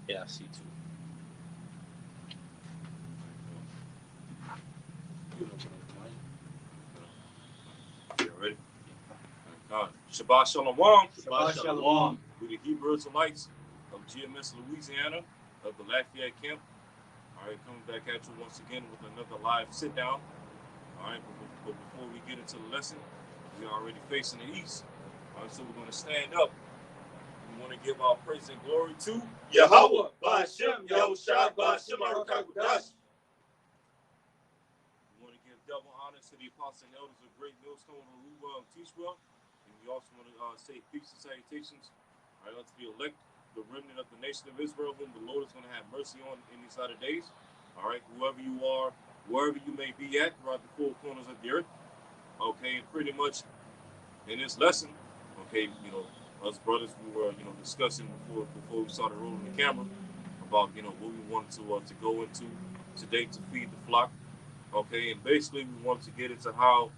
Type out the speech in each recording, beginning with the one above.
Yeah, I see too. You ready? Shabbat Shalom. Shabbat Shalom. We're the Hebrew Israelites of GMS, Louisiana, of the Lafayette camp. All right, coming back at you once again with another live sit down. All right, but before we get into the lesson, we're already facing the east. All right, so we're going to stand up. We want to give our praise and glory to Yahweh, Ba'ashem, Yahushua, Ba'ashem, Arukakudash. We want to give double honor to the apostles and elders of Great Millstone of Louisville and Teachwell. And we also want to say peace and salutations. All right, let's be elect, the remnant of the nation of Israel, whom the Lord is going to have mercy on in these latter days. All right, whoever you are, wherever you may be at throughout the four corners of the earth. Okay, and pretty much in this lesson, okay, us brothers, we were, discussing before we started rolling the camera about, what we wanted to go into today to feed the flock. Okay, and basically we wanted to get into how,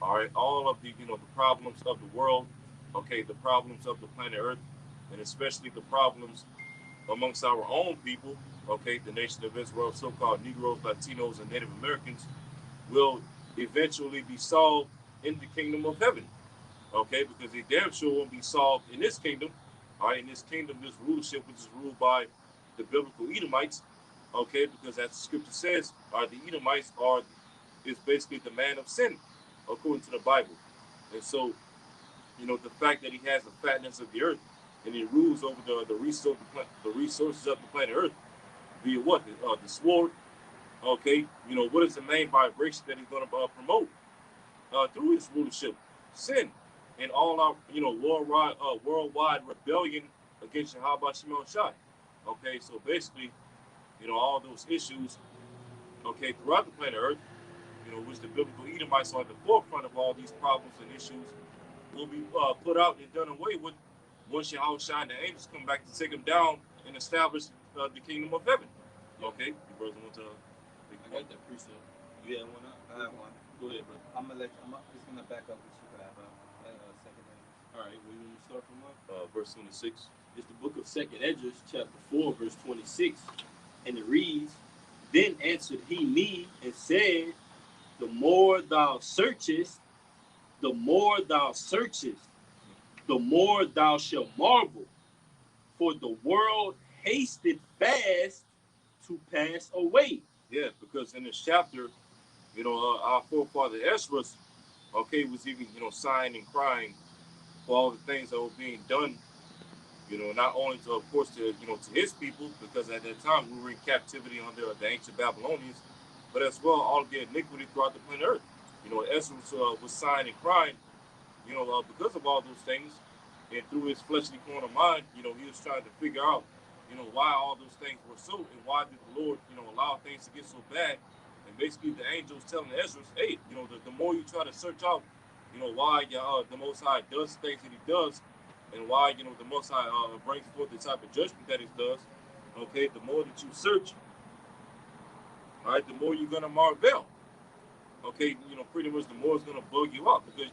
all right, all of the, the problems of the world, okay, the problems of the planet Earth, and especially the problems amongst our own people, okay, the nation of Israel, so-called Negroes, Latinos, and Native Americans, will eventually be solved in the kingdom of heaven, okay, because they damn sure won't be solved in this kingdom, all right, in this kingdom, this rulership, which is ruled by the biblical Edomites, okay, because as the scripture says, the Edomites is basically the man of sin, according to the Bible. And so, the fact that he has the fatness of the earth and he rules over the resources of the planet Earth, via what? The sword, okay? What is the main vibration that he's going to promote through his rulership? Sin. And all our, worldwide rebellion against Yahweh Shimon Shai. Okay, so basically, all those issues, okay, throughout the planet Earth, which the biblical Edomites are at the forefront of all these problems and issues, will be put out and done away with once Yahweh Shai and the angels come back to take them down and establish the kingdom of heaven. Okay, you brothers want to? I got that precept. You had one up? I have one. Go ahead, brother. I'm just gonna back up what you have. Second All right, where you want to start from? Verse 26. It's the book of Second Esdras, chapter 4, verse 26, and it reads, "Then answered he me and said, the more thou searchest, the more thou searchest, the more thou shalt marvel, for the world hasted fast to pass away." Yeah, because in this chapter, our forefather Esdras, okay, was even, sighing and crying for all the things that were being done, not only to, of course, to his people, because at that time we were in captivity under the ancient Babylonians, but as well all of the iniquity throughout the planet Earth. Esdras was sighing and crying, because of all those things, and through his fleshly corner mind, he was trying to figure out, why all those things were so, and why did the Lord, allow things to get so bad. And basically, the angels telling Esdras, hey, the more you try to search out, why the Most High does things that He does, and why the Most High brings forth the type of judgment that He does. Okay, the more that you search, all right, the more you're gonna marvel. Okay, pretty much the more it's gonna bug you out because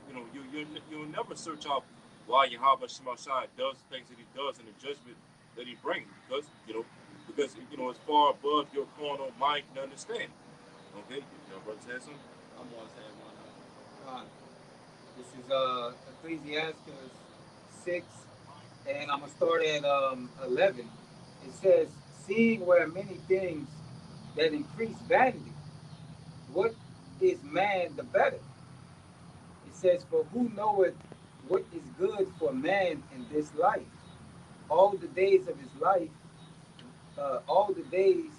you'll never search out why Yahweh Shema Shai does the things that He does and the judgment that He brings because it's far above your carnal mind can understand. Okay, your brother said something. I'm going to say one. This is Ecclesiastes 6, and I'm gonna start at 11. It says, "Seeing where many things that increase vanity, what is man the better?" It says, "For who knoweth what is good for man in this life? All the days of his life, all the days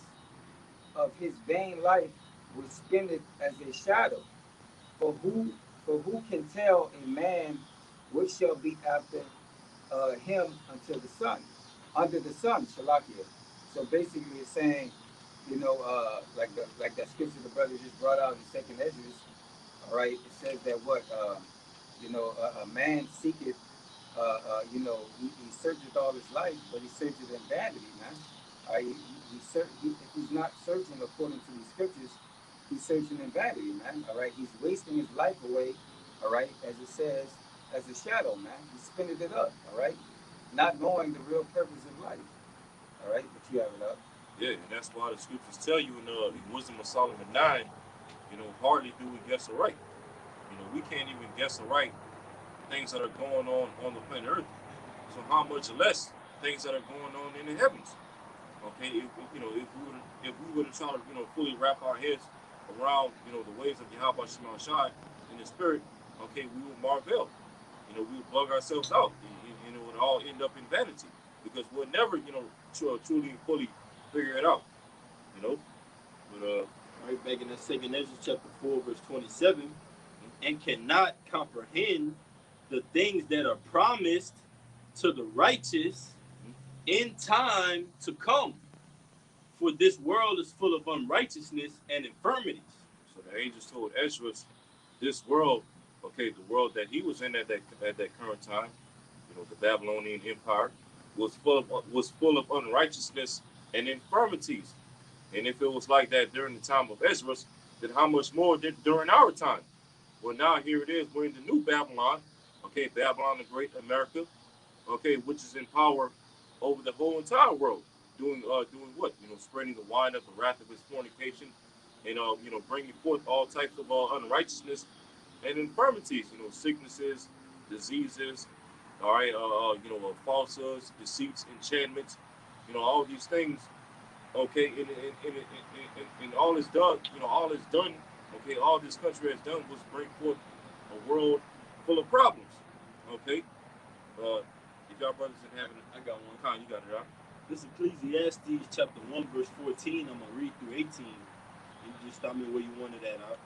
of his vain life will spend it as a shadow. For who, for who can tell a man what shall be after him until the sun, under the sun, Shalakia?" So basically, it's saying, like that scripture the brother just brought out in Second Ezra. All right, it says that what a man seeketh, he searcheth all his life, but he searcheth in vanity, man. If he's not searching according to these scriptures, he's searching in vanity, man. All right, he's wasting his life away. All right, as it says, as a shadow, man. He's spinning it up. All right, not knowing the real purpose of life. All right, but you have it up. Yeah, and that's why the scriptures tell you in Wisdom of Solomon 9, hardly do we guess aright. We can't even guess aright things that are going on the planet Earth. So how much less things that are going on in the heavens? Okay, if we were to try to fully wrap our heads around the ways of Yahweh Shema Shai in the spirit, okay, we would marvel. We would bug ourselves out, and it would all end up in vanity because we'll never truly fully figure it out. You know, but Right back in that second Ezra chapter 4, verse 27, and cannot comprehend the things that are promised to the righteous in time to come. For this world is full of unrighteousness and infirmities. So the angels told Ezra, this world, okay, the world that he was in at that current time, the Babylonian Empire, was full of unrighteousness and infirmities. And if it was like that during the time of Ezra, then how much more during our time? Well, now here it is. We're in the new Babylon, okay, Babylon the Great, America, okay, which is in power over the whole entire world, doing what? Spreading the wine of the wrath of his fornication, and bringing forth all types of unrighteousness and infirmities, sicknesses, diseases, all right, falsehoods, deceits, enchantments, all these things, okay, and all is done, okay, all this country has done was bring forth a world full of problems, okay. If y'all brothers didn't have it, I got one. Con, you got it out. This is Ecclesiastes chapter 1, verse 14. I'm going to read through 18. You just stop me where you wanted that out.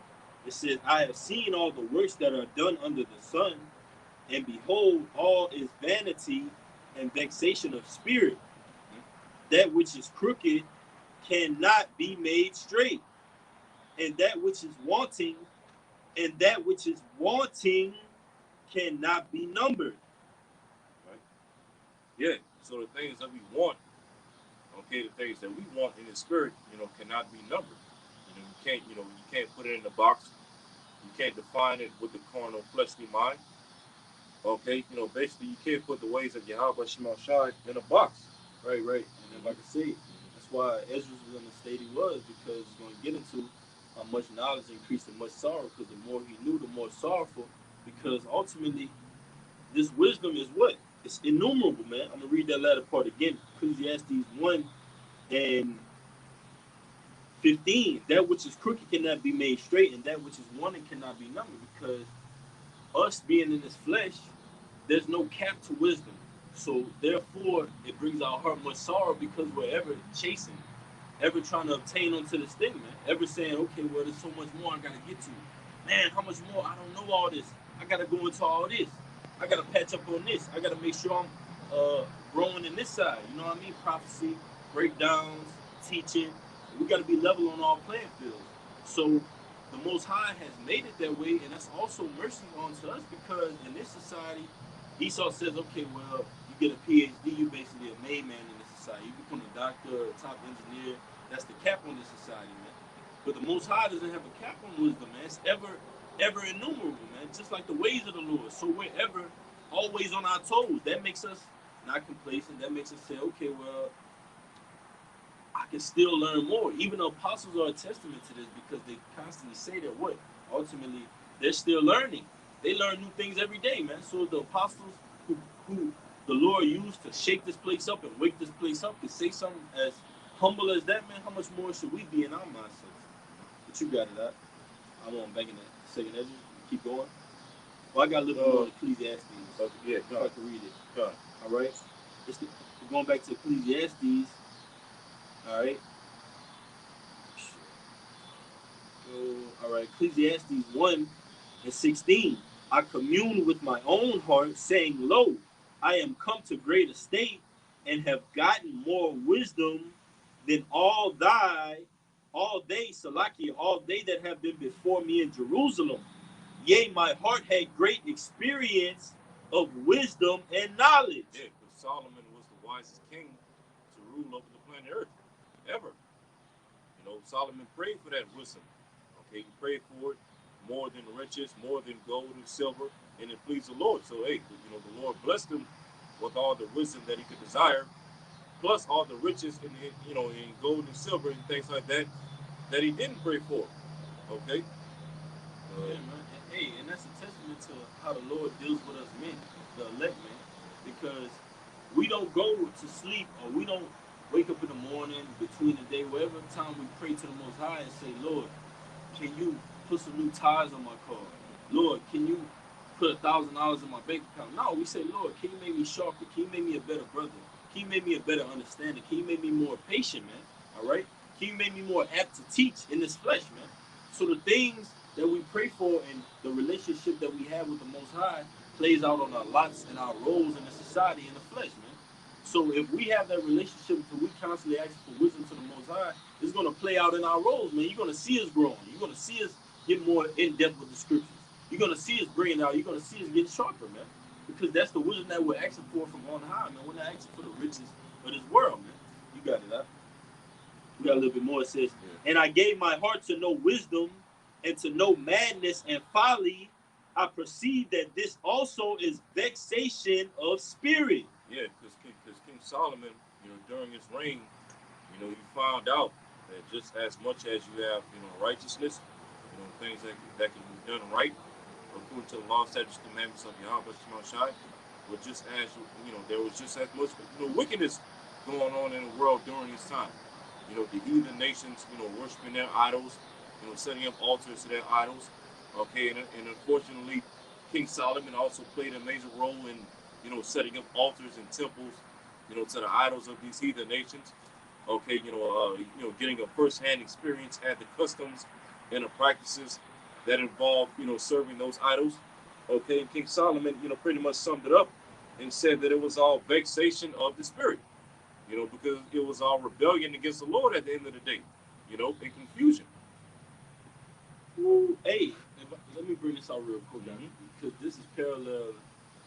It says, I have seen all the works that are done under the sun, and behold, all is vanity and vexation of spirit. That which is crooked cannot be made straight, and that which is wanting, cannot be numbered. Right? Yeah. So the things that we want, okay, the things that we want in the spirit, cannot be numbered. You can't put it in a box. You can't define it with the carnal, fleshly mind. Okay, basically you can't put the ways of Yahweh Shema Shai in a box. Right. And if I could say, that's why Ezra was in the state he was, because he's going to get into how much knowledge increased and much sorrow, because the more he knew, the more sorrowful, because ultimately, this wisdom is what? It's innumerable, man. I'm going to read that latter part again. Ecclesiastes 1 and 15. That which is crooked cannot be made straight, and that which is wanted cannot be numbered, because us being in this flesh, there's no cap to wisdom. So therefore, it brings our heart much sorrow, because we're ever chasing, ever trying to obtain onto this thing, man. Ever saying, okay, well, there's so much more I gotta get to. Man, how much more? I don't know all this. I gotta go into all this. I gotta patch up on this. I gotta make sure I'm growing in this side. You know what I mean? Prophecy, breakdowns, teaching. We gotta be level on all playing fields. So the Most High has made it that way, and that's also mercy onto us, because in this society, Esau says, okay, well, you get a PhD, you're basically a made man in this society. You become a doctor, a top engineer. That's the cap on this society, man. But the Most High doesn't have a cap on wisdom, man. It's ever innumerable, man. Just like the ways of the Lord. So we're ever always on our toes. That makes us not complacent. That makes us say, okay, well, I can still learn more. Even the apostles are a testament to this, because they constantly say that what? Ultimately, they're still learning. They learn new things every day, man. So the apostles who the Lord used to shake this place up and wake this place up, to say something as humble as that, man, how much more should we be in our mindsets? But you got it out. I'm on back in that second Ezra. Keep going. Well, I got a little more Ecclesiastes. Yeah, if I can read it. Go ahead. All right. We're going back to Ecclesiastes. All right. All right. Ecclesiastes 1 and 16. I commune with my own heart, saying, lo, I am come to great estate, and have gotten more wisdom than all they, Salakia, all they that have been before me in Jerusalem. Yea, my heart had great experience of wisdom and knowledge. Yeah, because Solomon was the wisest king to rule over the planet Earth ever. Solomon prayed for that wisdom. Okay, he prayed for it more than riches, more than gold and silver, and it pleased the Lord. So, hey, the Lord blessed him with all the wisdom that he could desire, plus all the riches in gold and silver and things like that he didn't pray for. Okay. Yeah, man. And that's a testament to how the Lord deals with us men, the elect man, because we don't go to sleep or we don't wake up in the morning between the day, whatever time we pray to the Most High and say, Lord, can you put some new tires on my car? Lord, can you put $1,000 in my bank account? No, we say, Lord, can you make me sharper? Can you make me a better brother? Can you make me a better understanding? Can you make me more patient, man? All right? Can you make me more apt to teach in this flesh, man? So the things that we pray for and the relationship that we have with the Most High plays out on our lots and our roles in the society in the flesh, man. So if we have that relationship and we constantly ask for wisdom to the Most High, it's going to play out in our roles, man. You're going to see us growing. You're going to see us get more in-depth with the scriptures. You're going to see us bringing it out. You're going to see us get sharper, man. Because that's the wisdom that we're asking for from on high, man. We're not asking for the riches of this world, man. You got it, huh? We got a little bit more. It says, and I gave my heart to know wisdom and to know madness and folly. I perceive that this also is vexation of spirit. Yeah, because King Solomon, during his reign, you found out that just as much as you have, righteousness, things that can be done right, according to the law, statutes, commandments of Yahweh Shai, but just as there was just as much wickedness going on in the world during his time. The heathen nations, worshiping their idols, setting up altars to their idols. Okay, and unfortunately, King Solomon also played a major role in, setting up altars and temples, to the idols of these heathen nations. Okay, getting a first-hand experience at the customs and the practices that involve, serving those idols. Okay, and King Solomon, pretty much summed it up and said that it was all vexation of the spirit, because it was all rebellion against the Lord at the end of the day, and confusion. Ooh, hey, let me bring this out real quick, because this is parallel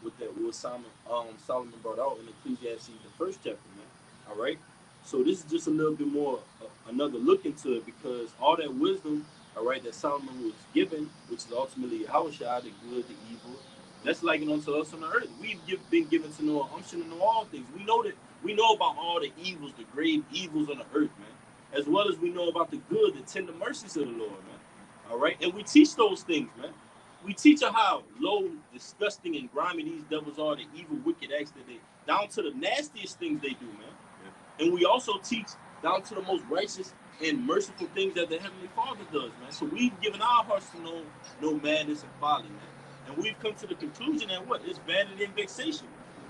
with what Solomon brought out in Ecclesiastes, the first chapter, man. All right, so this is just a little bit more another look into it, because all that wisdom, all right, that Solomon was given, which is ultimately Yahushua, the good, the evil, that's likened unto us on the earth. We've been given to know, to know all things. We know about all the evils, the grave evils on the earth, man, as well as we know about the good, the tender mercies of the Lord, man. All right, and we teach those things, man. We teach her how low, disgusting, and grimy these devils are, the evil, wicked acts that they, down to the nastiest things they do, man. Yeah. And we also teach down to the most righteous and merciful things that the Heavenly Father does, man. So we've given our hearts to know madness and folly, man. And we've come to the conclusion that what? It's vanity and vexation.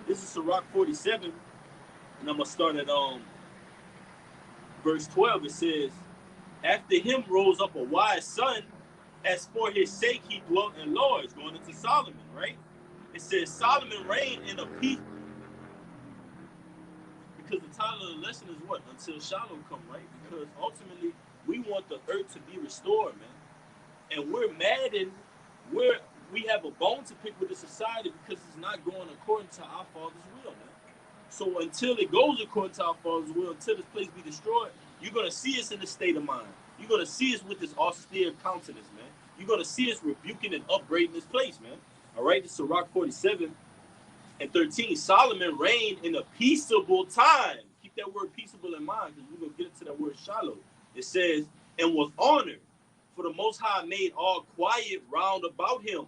This is Sirach 47, and I'm going to start at verse 12. It says, after him rose up a wise son, as for his sake he dwelt in lords, going into Solomon, right? It says Solomon reigned in a peace, because the title of the lesson is what? Until Shalom come, right? Because ultimately we want the earth to be restored, man. And we're mad and we have a bone to pick with the society because it's not going according to our Father's will, man. So until it goes according to our Father's will, until this place be destroyed, you're going to see us in this state of mind. You're going to see us with this austere countenance, man. You're going to see us rebuking and upbraiding this place, man. All right, this is Sirach 47 and 13. Solomon reigned in a peaceable time. Keep that word peaceable in mind, because we're going to get into that word shalom. It says, and was honored, for the Most High made all quiet round about him,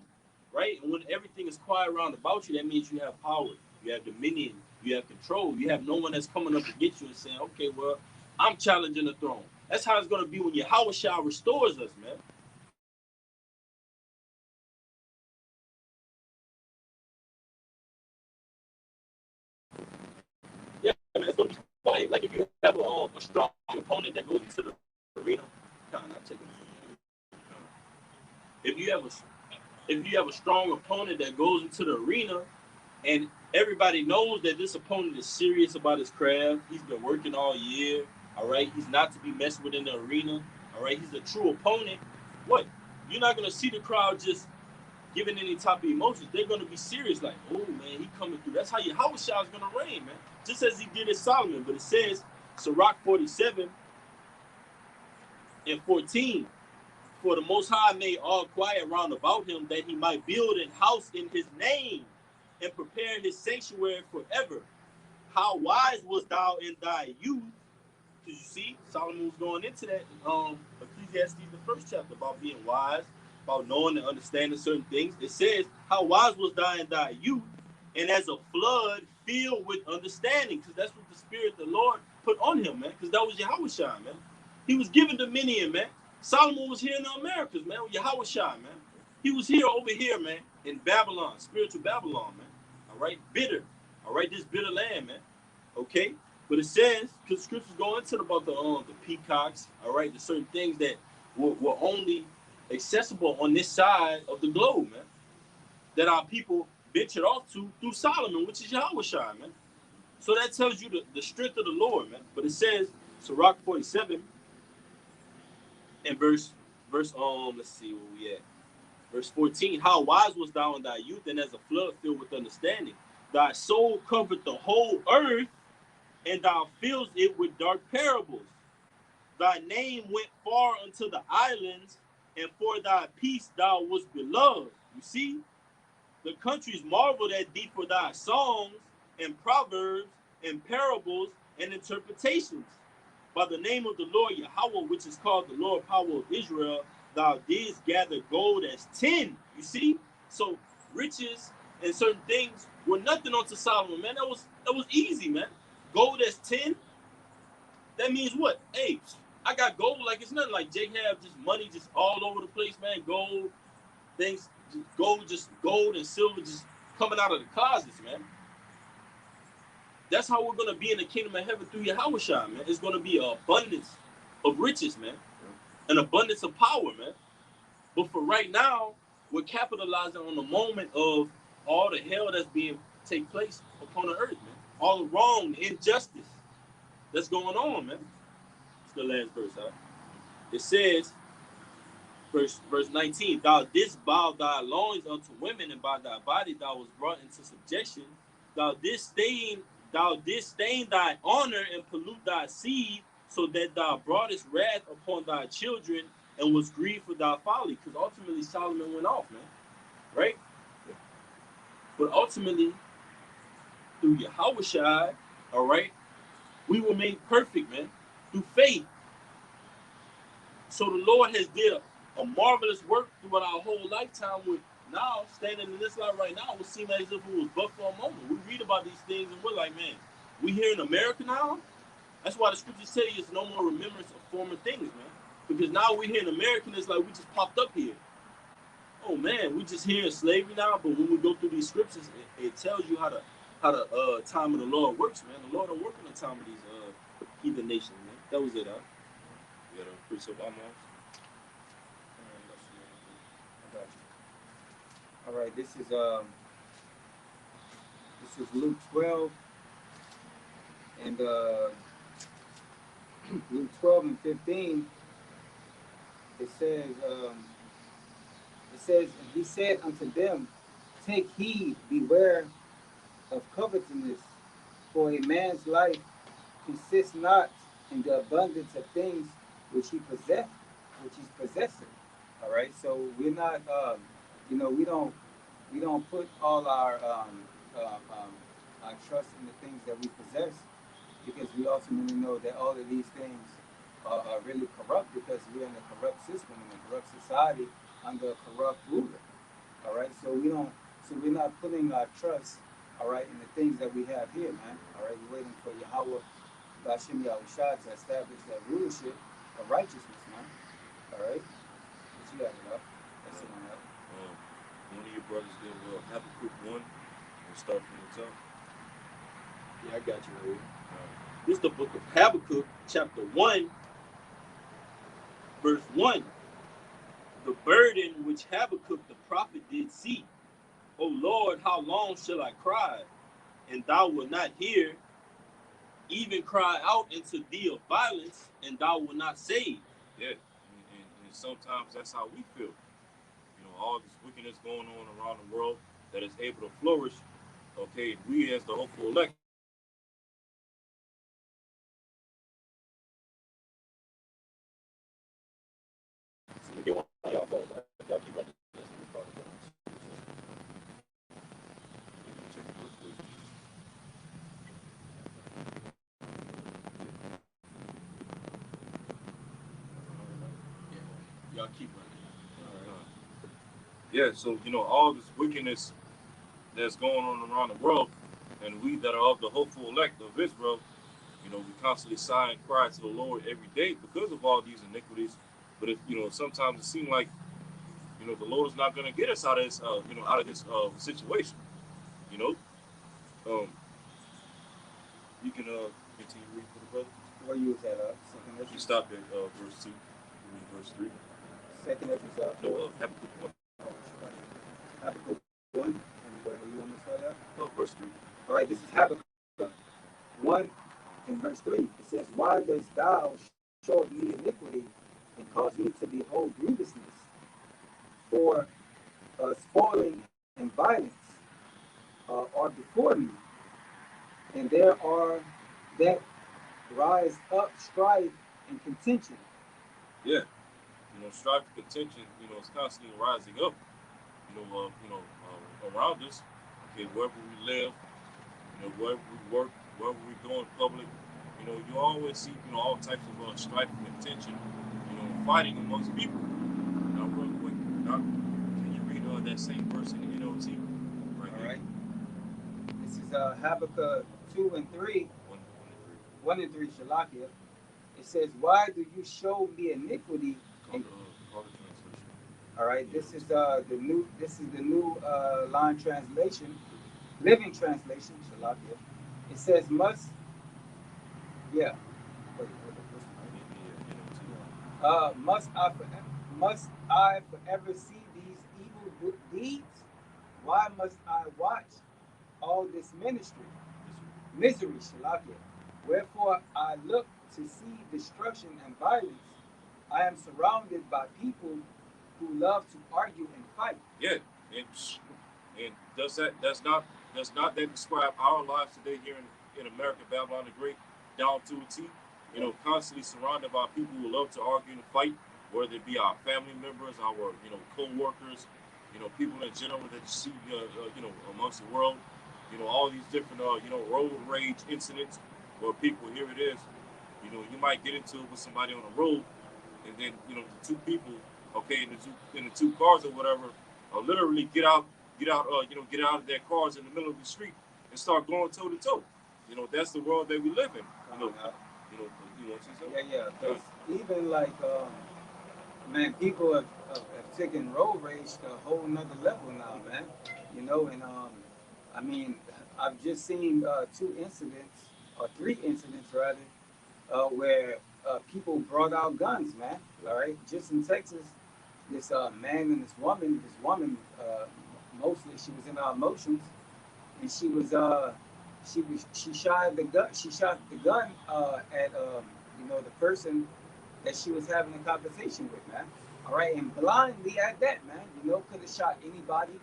right? And when everything is quiet round about you, that means you have power, you have dominion, you have control. You have no one that's coming up against you and saying, okay, well, I'm challenging the throne. That's how it's going to be when Yahushua restores us, man. Yeah, man, it's going to be quiet. Like if you have a strong opponent that goes into the arena, if you have a strong opponent that goes into the arena, and everybody knows that this opponent is serious about his craft, he's been working all year. All right, he's not to be messed with in the arena. All right, he's a true opponent. What? You're not gonna see the crowd just giving any type of emotions. They're gonna be serious, like, oh man, he coming through. That's how Yahushua is gonna reign, man. Just as he did at Solomon. But it says, Sirach 47 and 14. For the Most High made all quiet round about him, that he might build an house in his name and prepare his sanctuary forever. how wise was thou in thy youth? Because you see, Solomon was going into that Ecclesiastes, the first chapter, about being wise, about knowing and understanding certain things. It says, how wise was thou in thy youth, and as a flood filled with understanding, because that's what the Spirit of the Lord put on him, man, because that was Yahushua, man. He was given dominion, man. Solomon was here in the Americas, man, with Yahushua, man. He was here over here, man, in Babylon, spiritual Babylon, man. All right, bitter. All right, this bitter land, man. Okay, but it says, because scriptures go into about the peacocks, all right, the certain things that were only accessible on this side of the globe, man, that our people ventured off to through Solomon, which is Yahushua, man. So that tells you the strength of the Lord, man. But it says, Sirach 47 and verse let's see where we at. Verse 14, how wise was thou in thy youth, and as a flood filled with understanding. Thy soul covered the whole earth, and thou filled it with dark parables. Thy name went far unto the islands, and for thy peace thou wast beloved. You see, the countries marveled at thee for thy songs and proverbs and parables and interpretations. By the name of the Lord Yahweh, which is called the Lord power of Israel, thou didst gather gold as tin. You see? So riches and certain things were nothing unto Solomon, man. That was easy, man. Gold as tin, that means what? Hey, I got gold like it's nothing. Like Jake have just money just all over the place, man. Gold, things, just gold and silver just coming out of the closets, man. That's how we're gonna be in the kingdom of heaven through Yahushua, man. It's gonna be an abundance of riches, man. An abundance of power, man. But for right now, we're capitalizing on the moment of all the hell that's being take place upon the earth, man. All the wrong, the injustice that's going on, man. It's the last verse, huh? It says, verse 19, thou didst bow thy loins unto women, and by thy body thou was brought into subjection. Thou didst stain thy honor and pollute thy seed, so that thou broughtest wrath upon thy children and was grieved for thy folly. Because ultimately Solomon went off, man. Right? But ultimately, through Yahushua, all right, we were made perfect, man, through faith. So the Lord has did a marvelous work throughout our whole lifetime. With now standing in this life right now, it would seem as if it was but for a moment. We read about these things and we're like, man, we here in America now. That's why the scriptures tell you it's no more remembrance of former things, man. Because now we here in America, and it's like we just popped up here. Oh man, we just here in slavery now. But when we go through these scriptures, it tells you how the time of the Lord works, man. The Lord don't work in the time of these heathen nations, man. That was it, huh? You got a precept almost. All right, this is Luke 12 and Luke 12 and 15. It says, and he said unto them, take heed, beware of covetousness, for a man's life consists not in the abundance of things which he's possessing. All right, so we're not, we don't put all our trust in the things that we possess, because we ultimately know that all of these things are really corrupt, because we're in a corrupt system, in a corrupt society, under a corrupt ruler. All right, we're not putting our trust, all right, in the things that we have here, man. All right, we're waiting for Yahweh, Bashim Yahushua, to establish that rulership of righteousness, man. All right, what you got it up? That's it on that. One of your brothers did Habakkuk 1 and start from the top. Yeah, I got you right here. This is the book of Habakkuk, chapter 1, verse 1. The burden which Habakkuk the prophet did see. O Lord, how long shall I cry, and thou wilt not hear? Even cry out unto thee of violence, and thou wilt not save. Yeah, and sometimes that's how we feel. You know, all this wickedness going on around the world that is able to flourish. Okay, we as the hopeful elect, Y'all keep running. Yeah, so all this wickedness that's going on around the world, and we that are of the hopeful elect of Israel, we constantly sigh and cry to the Lord every day because of all these iniquities. But sometimes it seems like the Lord is not going to get us out of this out of this situation. You know, um, you can continue reading for the brother. Where you was at? Second You Ezra. stopped at verse 2, verse 3. Second Ezra. No, Habakkuk 1. Habakkuk 1. And where you want to start at? Verse 3. All right, this is Habakkuk 1 and verse 3. It says, "Why dost thou show me iniquity and cause me to behold grievousness? For spoiling and violence are before me, and there are that rise up strife and contention." Yeah, strife and contention, is constantly rising up, around us. Okay, wherever we live, wherever we work, wherever we go in public, you always see, all types of strife and contention, fighting amongst people. Now, real quick, Doc, can you read that same verse in the NLT? All right. This is Habakkuk 2 and 3. 1 and 3, Shalakia. It says, "Why do you show me iniquity?" All right, this is the new. This is the new line translation, Living Translation, Shalakia. It says, "Must." Yeah. Wait, must I forever see these evil deeds? Why must I watch all this misery, Shalakia? Wherefore I look to see destruction and violence. I am surrounded by people who love to argue and fight. Yeah, and does not that describe our lives today here in America, Babylon the Great, down to a T? Constantly surrounded by people who love to argue and fight, whether it be our family members, our co-workers, people in general that you see amongst the world. All these different road rage incidents where people, here it is, you might get into it with somebody on the road, and then the two people, okay, in the two cars or whatever, literally get out of their cars in the middle of the street and start going toe to toe. That's the world that we live in. You want to say something? Yeah. Because even like, man, people have taken road rage to a whole nother level now, man. And I mean, I've just seen two incidents, or three incidents rather, where people brought out guns, man. All right, just in Texas, this man and this woman, mostly she was in her emotions, and she shot the gun. She shot the gun at the person that she was having a conversation with, man. All right, and blindly at that, man. Could have shot anybody.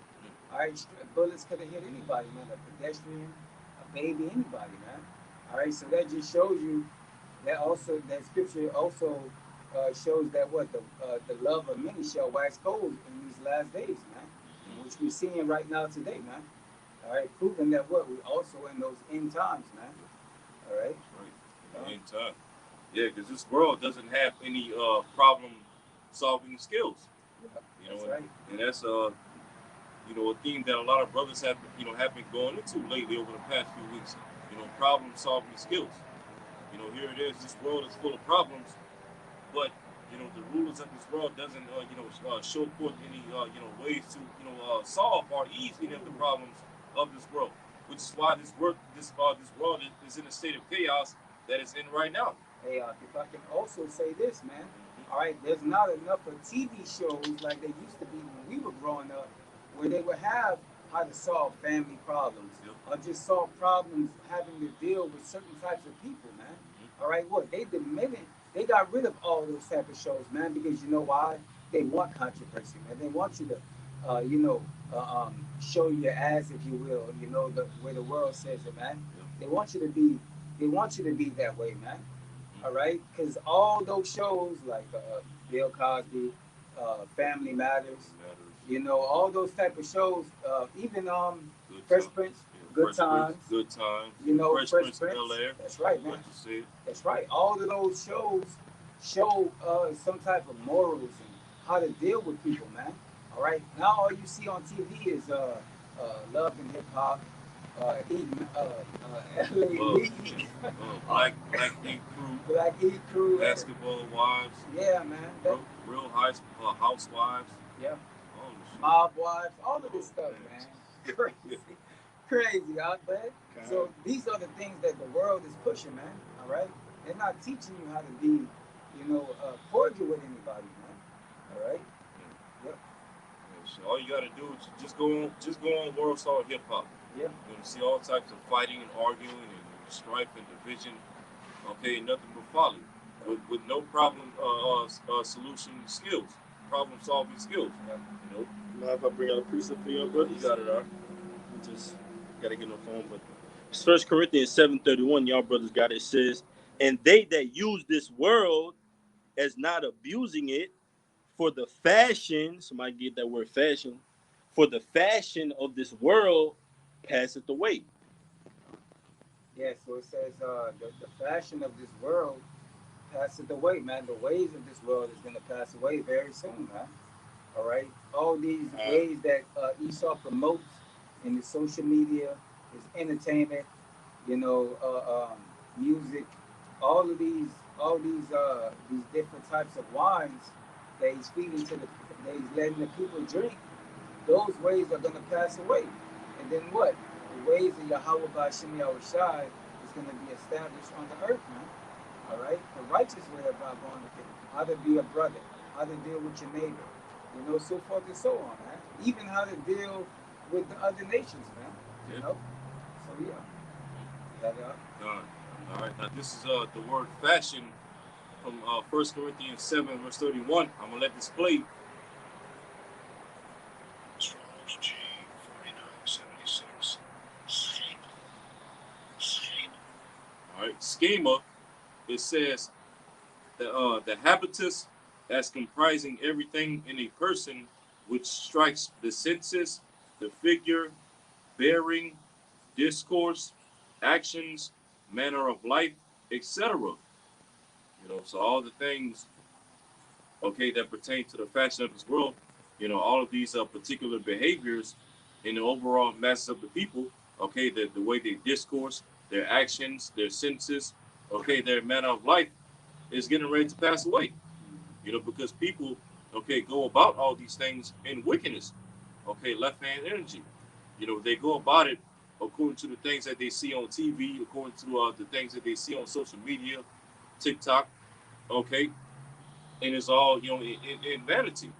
All right, bullets could have hit anybody, man. A pedestrian, a baby, anybody, man. All right, so that just shows you that scripture also shows that the love of many shall wax cold in these last days, man, which we're seeing right now today, man. All right, proving that we also in those end times, man. All right. Right. End time. Yeah, because this world doesn't have any problem solving skills. Yeah, that's right. And that's a theme that a lot of brothers have been going into lately over the past few weeks. Problem solving skills. Here it is. This world is full of problems, but the rulers of this world doesn't show forth any ways to solve or ease any of the problems of this world, which is why this world is in a state of chaos that it's in right now. Hey, if I can also say this, man. All right, there's not enough of TV shows like they used to be when we were growing up, where they would have how to solve family problems, or just solve problems having to deal with certain types of people, man. All right, they got rid of all those type of shows, man, because you know why? They want controversy, man. They want you to, show your ass, if you will, the way the world says it, man. They want you to be that way, man. All right, because all those shows like Bill Cosby, Family Matters, all those type of shows, even Fresh Prince, Good Times, Fresh Prince, Bel-Air. That's right, man. That's right. All of those shows show some type of morals and how to deal with people, man. All right. Now all you see on TV is love and hip hop, eating LA meat, Black Ink Crew, Black Eat Crew, Basketball Wives, yeah, man. Real Housewives. Yeah. Oh, shit. Mob wives, all of this Oh, stuff, man. man. Crazy, crazy out there. So these are the things that the world is pushing, man. All right, they're not teaching you how to be, cordial with anybody, man. All right. Yep. Yeah, shit. All you gotta do is just go on World Star Hip Hop. Yeah. You're gonna see all types of fighting and arguing and strife and division. Okay, nothing but folly, with no solution skills, problem solving skills. Yep. You know, Mind if I bring out a precept for y'all, brothers? you got it, all right. Just gotta get no phone, but it's 1 Corinthians 7:31. Y'all brothers got it. It says, "And they that use this world as not abusing it, for the fashion." Somebody get that word fashion. For the fashion of this world passeth away. Yeah. So it says the fashion of this world passes away, man. The ways of this world is gonna pass away very soon, man. All right. All these ways that Esau promotes in the social media, his entertainment, music, all these different types of wines that he's feeding that he's letting the people drink. Those ways are gonna pass away, and then what? The ways of Yahweh Bashim Yahushai is gonna be established on the earth, man. All right, the righteous way about going to things, how to be a brother, how to deal with your neighbor, so forth and so on, man. Even how to deal with the other nations, man. You know. So yeah. All right. Now this is the word fashion from 1 Corinthians 7 verse 31. I'm gonna let this play. Strong's G 4976. All right, schema. It says the habitus as comprising everything in a person which strikes the senses, the figure, bearing, discourse, actions, manner of life, etc. So all the things, okay, that pertain to the fashion of this world, all of these particular behaviors in the overall mass of the people, okay, the way they discourse, their actions, their senses, okay, their manner of life is getting ready to pass away. Because people, okay, go about all these things in wickedness, okay, left hand energy. They go about it according to the things that they see on TV, according to the things that they see on social media, TikTok, okay, and it's all in vanity,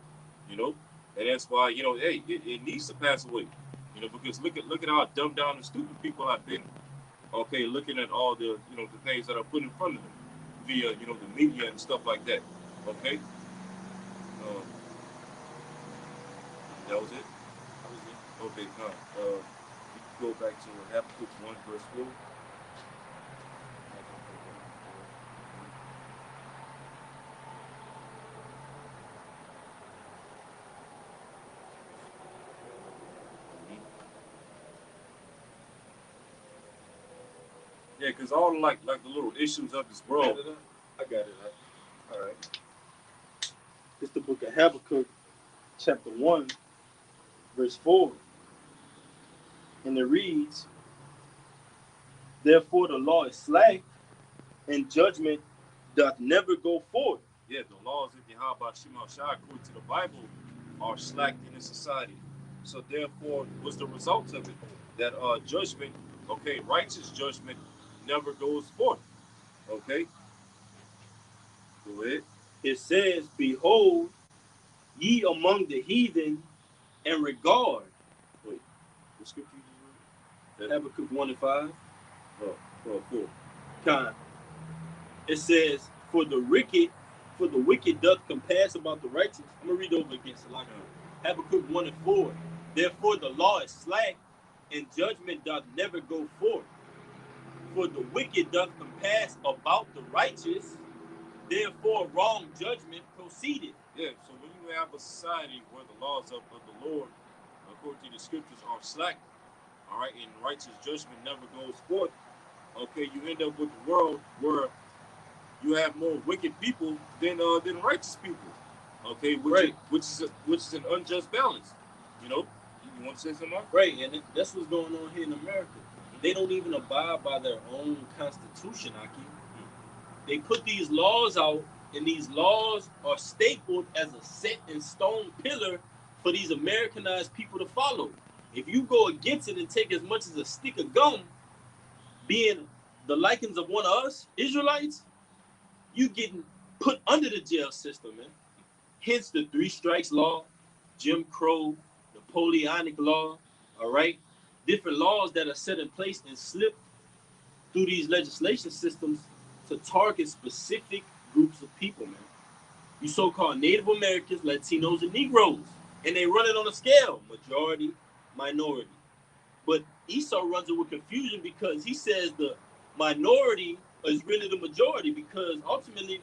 you know, and that's why hey, it needs to pass away, because look at how dumbed down and stupid people have been, okay, looking at all the things that are put in front of them via the media and stuff like that, okay. Um, that was it. Okay, come. You go back to Habakkuk 1 verse 4. Yeah, because all like the little issues of this world. I got it. All right. It's the book of Habakkuk, chapter 1, verse 4. And it reads, "Therefore the law is slack, and judgment doth never go forth." Yeah, the laws of Yahweh Shema Shai, according to the Bible, are slacked in this society. So therefore, what's the result of it? That judgment, okay, righteous judgment never goes forth. Okay? Go ahead. It says, "Behold, ye among the heathen, and regard." Wait, what scripture you read? Habakkuk 1 and 5. Oh, 4. Kind. It says, For the wicked doth compass about the righteous. I'm going to read over again. So like Habakkuk 1 and 4. Therefore the law is slack, and judgment doth never go forth. For the wicked doth compass about the righteous, therefore wrong judgment proceeded. Yeah, so when you have a society where the laws of the Lord, according to the scriptures, are slack, all right, and righteous judgment never goes forth, okay, you end up with a world where you have more wicked people than righteous people. Okay, Right. which is an unjust balance. You know, you want to say something, Mark? Right, and that's what's going on here in America. They don't even abide by their own constitution, Aki. They put these laws out, and these laws are stapled as a set in stone pillar for these Americanized people to follow. If you go against it and take as much as a stick of gum, being the likings of one of us Israelites, you getting put under the jail system, man. Hence the three strikes law, Jim Crow, Napoleonic law, all right? Different laws that are set in place and slip through these legislation systems to target specific groups of people, man. You so-called Native Americans, Latinos, and Negroes. And they run it on a scale, majority, minority. But Esau runs it with confusion because he says the minority is really the majority because ultimately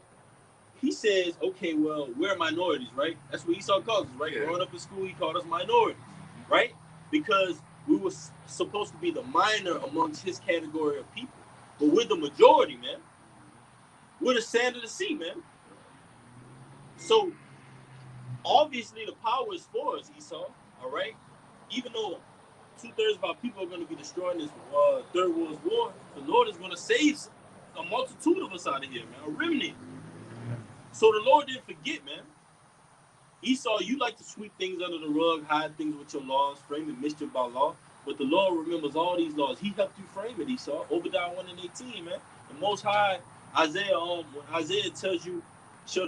he says, okay, well, we're minorities, right? That's what Esau calls us, right? Yeah. Growing up in school, he called us minorities, right? Because we were supposed to be the minor amongst his category of people. But we're the majority, man. We're the sand of the sea, man. So, obviously, the power is for us, Esau, all right? Even though 2/3 of our people are going to be destroying this Third World War, the Lord is going to save a multitude of us out of here, man, a remnant. So the Lord didn't forget, man. Esau, you like to sweep things under the rug, hide things with your laws, frame and mischief by law. But the Lord remembers all these laws. He helped you frame it, Esau. Obadiah 1:18, man. The Most High, Isaiah, when Isaiah tells you, shall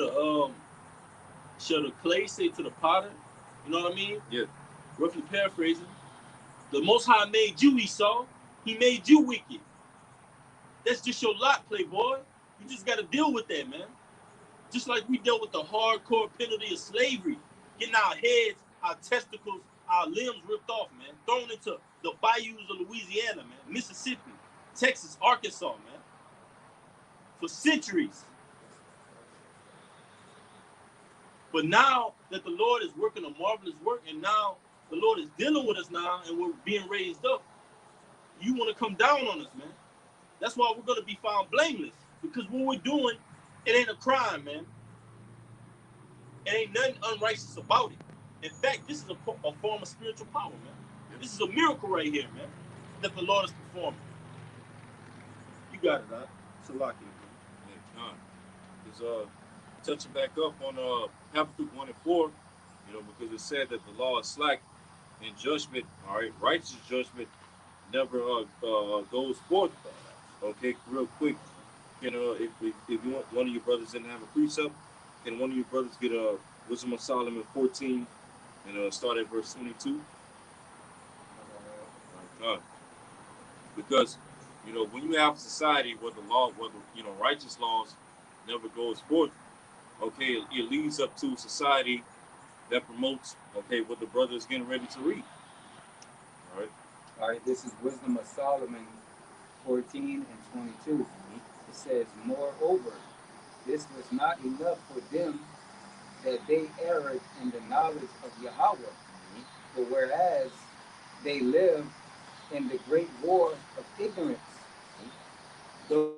the clay say to the potter, you know what I mean? Yeah. Roughly paraphrasing. The Most High made you, Esau. He made you wicked. That's just your lot, playboy. You just got to deal with that, man. Just like we dealt with the hardcore penalty of slavery, getting our heads, our testicles, our limbs ripped off, man, thrown into the bayous of Louisiana, man, Mississippi, Texas, Arkansas, man, for centuries. But now that the Lord is working a marvelous work, and now the Lord is dealing with us now, and we're being raised up, you want to come down on us, man. That's why we're going to be found blameless, because what we're doing, it ain't a crime, man. It ain't nothing unrighteous about it. In fact, this is a form of spiritual power, man. Yep. This is a miracle right here, man, that the Lord is performing. You got it, huh? Salaki. Yeah, Because touching back up on Habakkuk 1:4, you know, because it said that the law is slack and judgment, all right, righteous judgment never goes forth. Okay, real quick, you know, if you want one of your brothers didn't have a precept, can one of your brothers get a Wisdom of Solomon 14 and start at verse 22? Because, you know, when you have a society where the law, where the, you know, righteous laws never goes forth, okay, it leads up to a society that promotes, okay, what the brother is getting ready to read. All right. All right, this is Wisdom of Solomon 14 and 22. It says, moreover, this was not enough for them that they erred in the knowledge of Yahweh, but whereas they lived in the great war of ignorance, though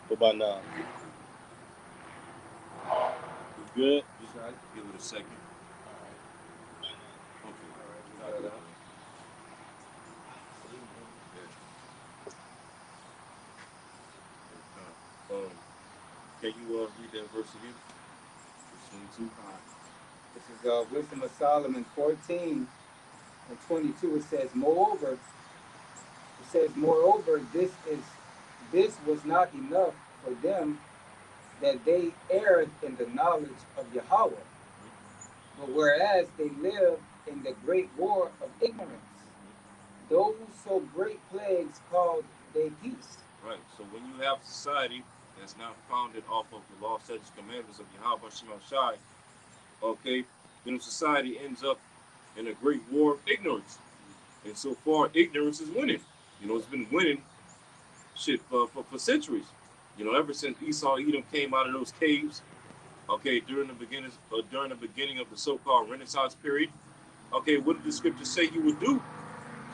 What about now? You good? Just give it a second. Okay. all right, Can you read that verse again? Verse 22. this is Wisdom of Solomon 14 and 22. It says, moreover, this was not enough for them that they erred in the knowledge of Yahweh, but whereas they lived in the great war of ignorance, those so great plagues called they peace. Right. So when you have society that's not founded off of the law, statutes, commandments of Yahweh Shema Shai, okay, then society ends up in a great war of ignorance. And so far, ignorance is winning. It's been winning shit for centuries. Ever since Esau Edom came out of those caves, okay, during the beginning of the so-called Renaissance period, okay, what did the scriptures say he would do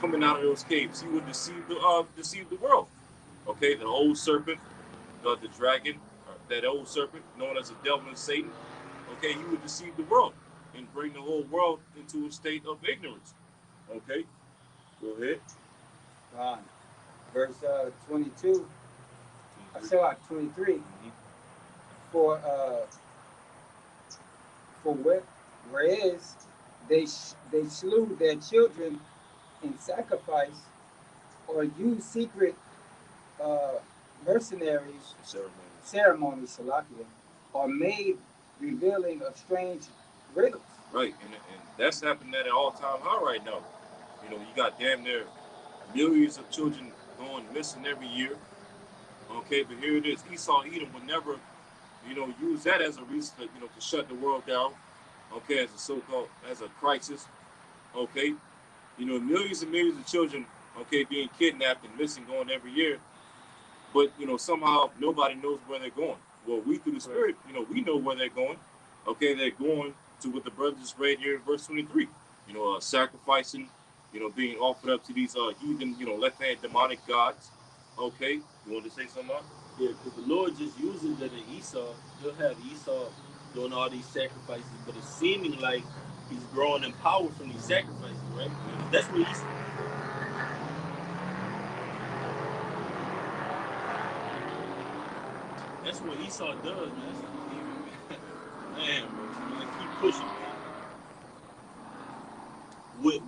coming out of those caves? He would deceive the world. Okay, the old serpent, the dragon, that old serpent known as the devil and Satan. Okay, he would deceive the world and bring the whole world into a state of ignorance. Okay, go ahead. Uh, verse 22, I saw 23. For whereas they slew their children in sacrifice, or used secret uh, mercenaries ceremonies, Salakia, or made revealing of strange riddles. Right, and that's happening at an all-time high right now. You got damn near millions of children going missing every year. Okay, but here it is. Esau Edom would never, use that as a reason to shut the world down. Okay, as a so-called as a crisis. Okay, millions and millions of children, okay, being kidnapped and missing, going every year. But somehow nobody knows where they're going. Well, we through the Spirit, we know where they're going. Okay, they're going to what the brothers just read here in verse 23. Sacrificing, being offered up to these heathen, left-hand demonic gods. Okay, you want to say something else? Yeah, because the Lord just uses that in Esau. He'll have Esau doing all these sacrifices, but it's seeming like he's growing in power from these sacrifices, right? That's what Esau. That's what Esau does, man. Man, bro, man, keep pushing, man.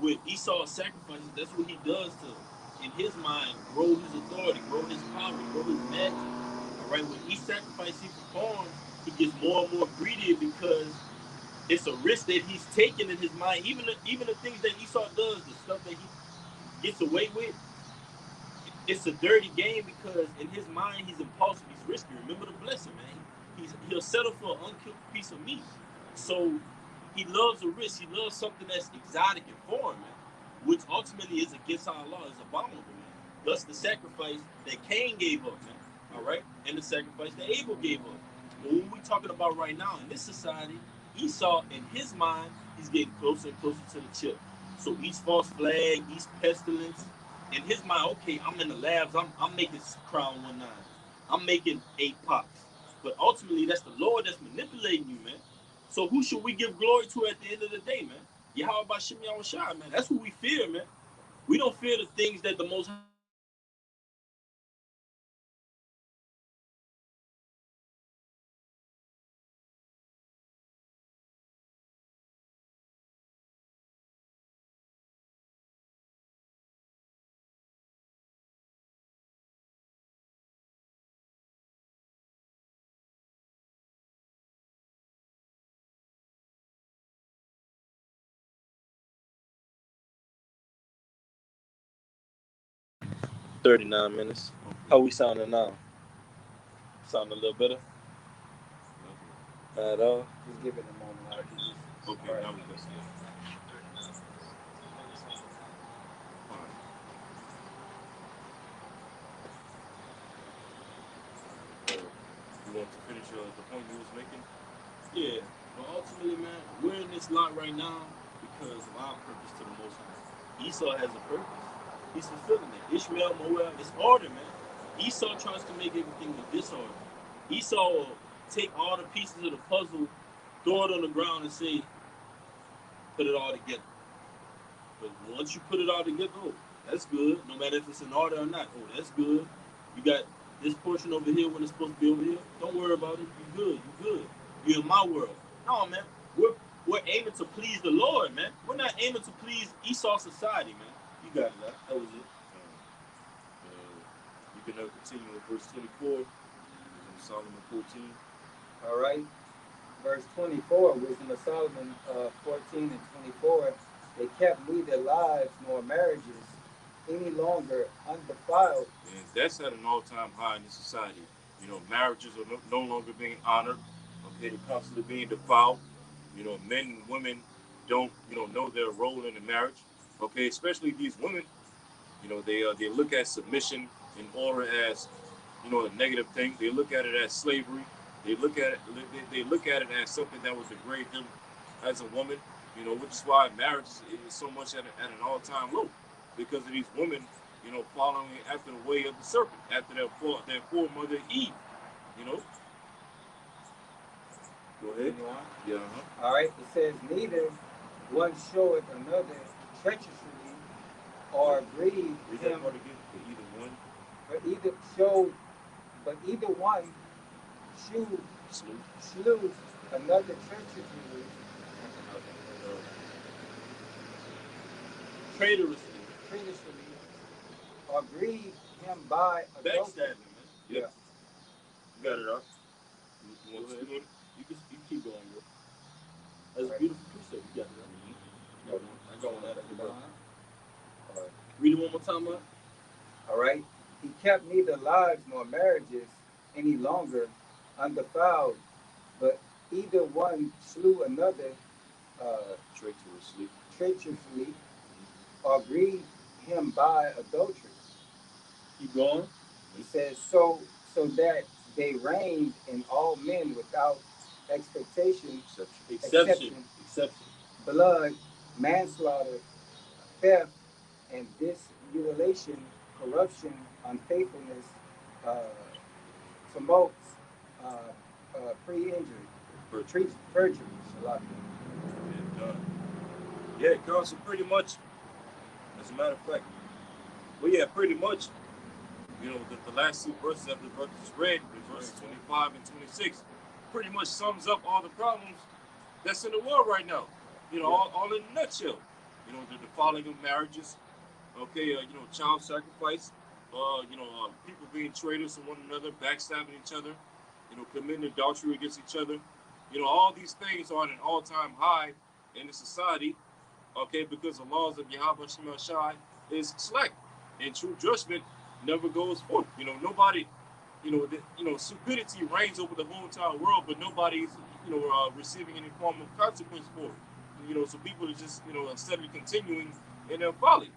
With Esau's sacrifices, that's what he does to, in his mind, grow his authority, grow his power, grow his magic. All right, when each sacrifice he performs, he gets more and more greedy because it's a risk that he's taking in his mind. Even the things that Esau does, the stuff that he gets away with, it's a dirty game because in his mind he's impulsive, he's risky. Remember the blessing, man. He'll settle for an uncooked piece of meat. So he loves a risk. He loves something that's exotic and foreign, man, which ultimately is against our law, is abominable, man. Thus the sacrifice that Cain gave up, man. All right, and the sacrifice that Abel gave up. But what we're talking about right now in this society, Esau, in his mind, he's getting closer and closer to the chip. So each false flag, each pestilence, in his mind, okay, I'm in the labs, I'm making crown 1-9. I'm making 8 pops. But ultimately, that's the Lord that's manipulating you, man. So who should we give glory to at the end of the day, man? Yahweh Bashim Yahushua, man. That's who we fear, man. We don't fear the things that the Most High minutes. How we sounding now? Sound a little better? At all? Just give it a moment. Okay, right. now we go. You want to finish the point you was making? Yeah. But ultimately, man, we're in this lot right now because of our purpose to the Most High. Esau has a purpose. He's fulfilling it. Ishmael, Moab, it's order, man. Esau tries to make everything a disorder. Esau will take all the pieces of the puzzle, throw it on the ground, and say, put it all together. But once you put it all together, oh, that's good. No matter if it's in order or not. Oh, that's good. You got this portion over here when it's supposed to be over here. Don't worry about it. You good. You good. You're in my world. No, man. We're aiming to please the Lord, man. We're not aiming to please Esau society, man. You got it, that was it. You can continue with verse 24 in Solomon 14. All right. Verse 24, Wisdom of Solomon 14 and 24. They kept neither lives nor marriages any longer undefiled. And that's at an all-time high in the society. Marriages are no longer being honored. Okay, they're constantly being defiled. Men and women don't, know their role in the marriage. Okay, especially these women. They look at submission and order as, a negative thing. They look at it as slavery. They look at it as something that would degrade them as a woman. Which is why marriage is so much at an all-time low, because of these women, following after the way of the serpent, after their foremother Eve. You know. Go ahead. Continue on. Yeah. Uh-huh. All right. It says, neither one showeth another treacherously or grieved Read that him. part again. For either one. For either showed, but either one slew another treacherously, Traitorously. or grieved him by adultery. Backstabbing, man. Yeah. You got it up. You want to speak on it? You keep going, bro. That's a Right. beautiful precept. You got it. I got one out of All bro. right. Read it one more time, man. All right. He kept neither lives nor marriages any longer undefiled, but either one slew another treacherously, or grieved him by adultery. Keep going. He says, so that they reigned in all men without expectation, Exception. blood, manslaughter, theft, and dismutilation, corruption, unfaithfulness, uh, tumults, pre-injury, perjury. And, yeah, girls are pretty much, as a matter of fact, pretty much, the last two verses after the verse is read, in verses 25 and 26, pretty much sums up all the problems that's in the world right now. All in a nutshell. The defiling of marriages, okay, child sacrifice, people being traitors to one another, backstabbing each other, committing adultery against each other. All these things are at an all-time high in the society, okay, because the laws of Yahweh Shema Shai is slack, and true judgment never goes forth. Nobody, stupidity reigns over the whole entire world, but nobody's, receiving any form of consequence for it. So people are just, instead of continuing in their folly.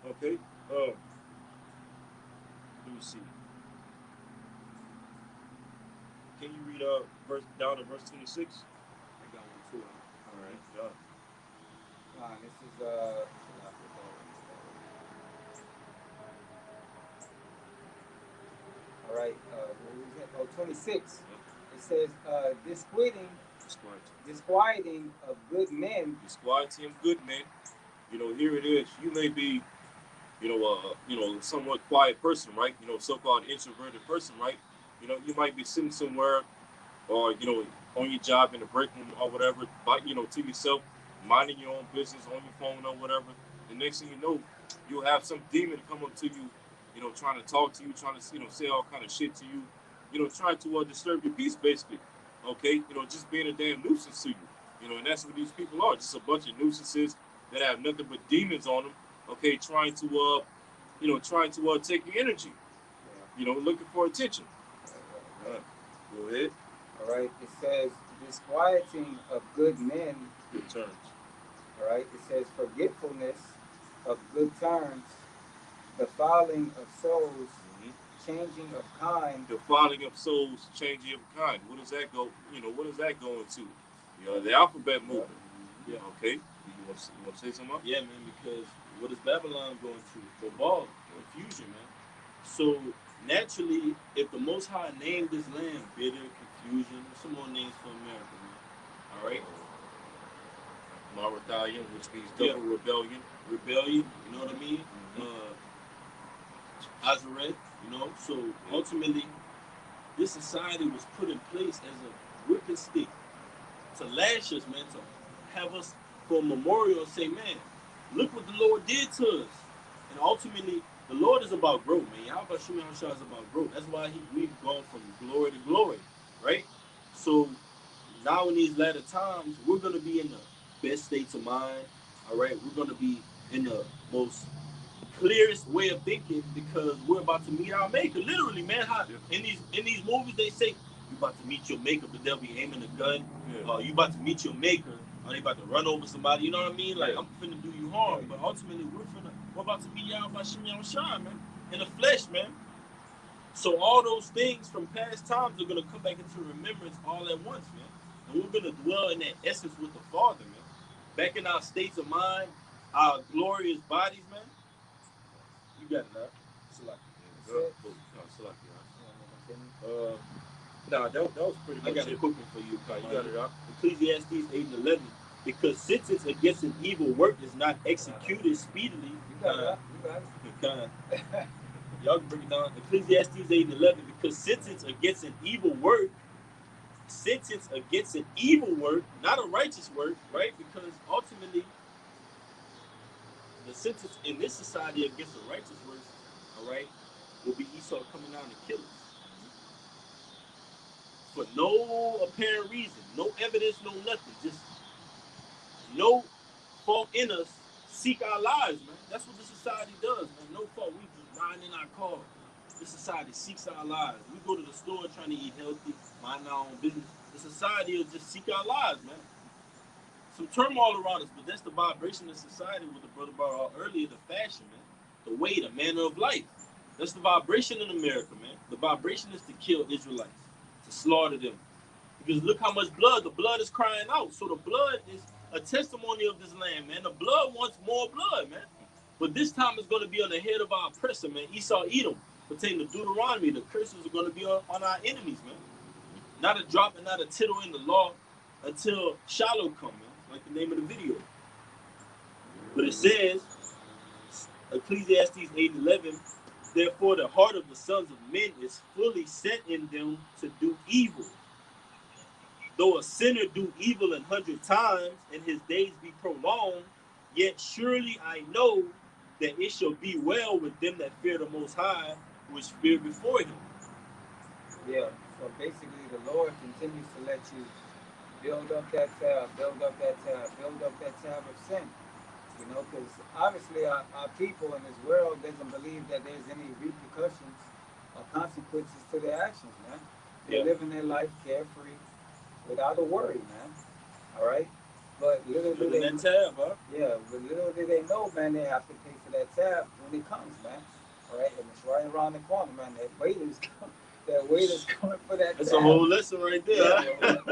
Okay. Let me see. Can you read down to verse 26? I got one too. All right. Yeah. This is all right. What was that? Oh, 26. It says, disquieting of good men. Disquieting of good men. Here it is. You may be, somewhat quiet person, right? So-called introverted person, right? You might be sitting somewhere, or on your job in the break room or whatever, but to yourself, minding your own business on your phone or whatever. The next thing you know, you'll have some demon come up to you, trying to talk to you, trying to say all kind of shit to you, trying to disturb your peace, basically. Okay, just being a damn nuisance to you. And that's what these people are, just a bunch of nuisances that have nothing but demons on them. Okay, trying to take your energy. Looking for attention. Go ahead. All right. It says, disquieting of good men. Good terms. All right. It says, forgetfulness of good terms, defiling of souls, changing of kind. Defiling of souls, changing of kind. What does that go? What does that go into? The alphabet movement. Yeah. Okay. You want to say something else? Yeah, man. Because what is Babylon going to? Bobal, confusion, man. So naturally, if the Most High named this land bitter, confusion, some more names for America, man. All right. Marathalion, which means double rebellion. Rebellion, you know what I mean? Azareth, So ultimately, this society was put in place as a whipping stick to lash us, man, to have us for a memorial say, man, look what the Lord did to us. And ultimately, the Lord is about growth, man. Yahweh Shema Shah is about growth. That's why we've gone from glory to glory, right? So now in these latter times, we're gonna be in the best states of mind. All right, we're gonna be in the most clearest way of thinking because we're about to meet our maker. Literally, man. How in these movies they say you about to meet your maker, but they'll be aiming a gun. You about to meet your maker, or they about to run over somebody. You know what I mean? Like I'm finna do you harm, but ultimately we're about to meet y'all by Shimon Shine, man, in the flesh, man. So all those things from past times are gonna come back into remembrance all at once, man. And we're gonna dwell in that essence with the Father, man. Back in our states of mind, our glorious bodies, man. You got it, man. Nah, that was pretty much I got it. a quick one for you, Kai. You got it out. Ecclesiastes 8 and 11. Because sentence against an evil work is not executed speedily. You got it. Y'all can break it down. Ecclesiastes 8 and 11. Because sentence against an evil work, not a righteous work, right? Because ultimately, the sentence in this society against a righteous work, all right, will be Esau coming down and kill us. For no apparent reason, no evidence, no nothing, just no fault in us, seek our lives, man. That's what the society does, man. No fault. We just riding in our car. The society seeks our lives. We go to the store trying to eat healthy, mind our own business. The society will just seek our lives, man. Some turmoil around us, but that's the vibration of society, what the brother brought out earlier, the fashion, man. The way, the manner of life. That's the vibration in America, man. The vibration is to kill Israelites, to slaughter them. Because look how much blood, the blood is crying out. So the blood is a testimony of this land, man. The blood wants more blood, man. But this time it's going to be on the head of our oppressor, man. Esau, Edom, pertaining to Deuteronomy. The curses are going to be on our enemies, man. Not a drop and not a tittle in the law until Shiloh come, man. Like the name of the video. But it says, Ecclesiastes 8:11, therefore the heart of the sons of men is fully set in them to do evil. Though a sinner do evil 100 times and his days be prolonged, yet surely I know that it shall be well with them that fear the Most High, which fear before him. Yeah, so basically the Lord continues to let you build up that tab, build up that tab, build up that tab of sin. You know, because obviously our people in this world doesn't believe that there's any repercussions or consequences to their actions, man. They're living their life carefree without a worry, man. All right? But little do they tab, huh? Yeah, but little do they know, man, they have to pay for that tab when it comes, man. All right? And it's right around the corner, man. That wait is coming. That wait is coming for that That's tab. a whole lesson right there. Yeah, That's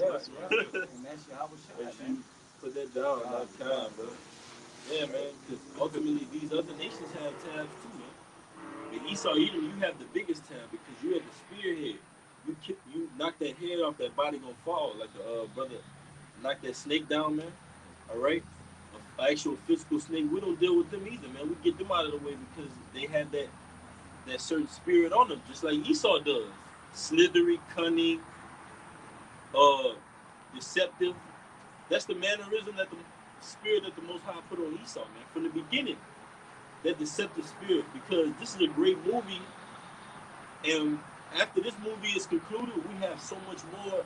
a lesson right there. And that's Yahweh Shai, man. Put that down, not time, bro. Yeah, man, because ultimately these other nations have tabs too, man. But Esau, Edom, you have the biggest tab because you have the spearhead. You knock that head off, that body gonna fall. Like the brother knock that snake down, man. All right, an actual physical snake. We don't deal with them either, man. We get them out of the way because they have that certain spirit on them, just like Esau does. Slithery, cunning, deceptive. That's the mannerism that the spirit that the Most High put on Esau, man, from the beginning. That deceptive spirit, because this is a great movie, and after this movie is concluded, we have so much more.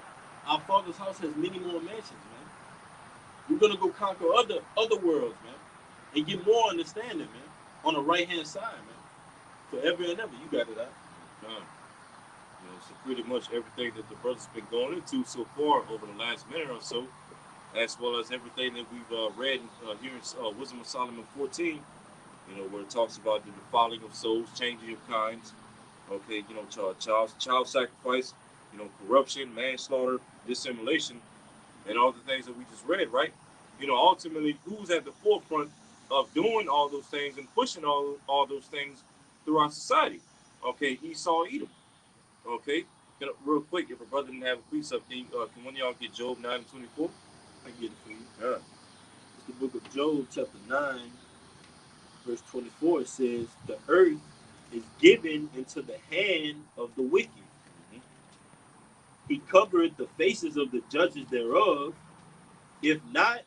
Our Father's house has many more mansions, man. We're gonna go conquer other worlds, man, and get more understanding, man, on the right hand side, man, forever and ever. You got it, out. You know, so pretty much everything that the brother's been going into so far over the last minute or so, as well as everything that we've read here in Wisdom of Solomon 14, you know, where it talks about the defiling of souls, changing of kinds, okay, you know, child sacrifice, you know, corruption, manslaughter, dissimulation, and all the things that we just read, right? You know, ultimately, who's at the forefront of doing all those things and pushing all those things through our society? Okay, Esau, Edom. Okay, real quick, if a brother didn't have a precept, can one of y'all get Job 9 and 24? I can get it for you. Yeah. It's the book of Job, chapter 9, verse 24. It says, the earth is given into the hand of the wicked. Mm-hmm. He covereth the faces of the judges thereof. If not,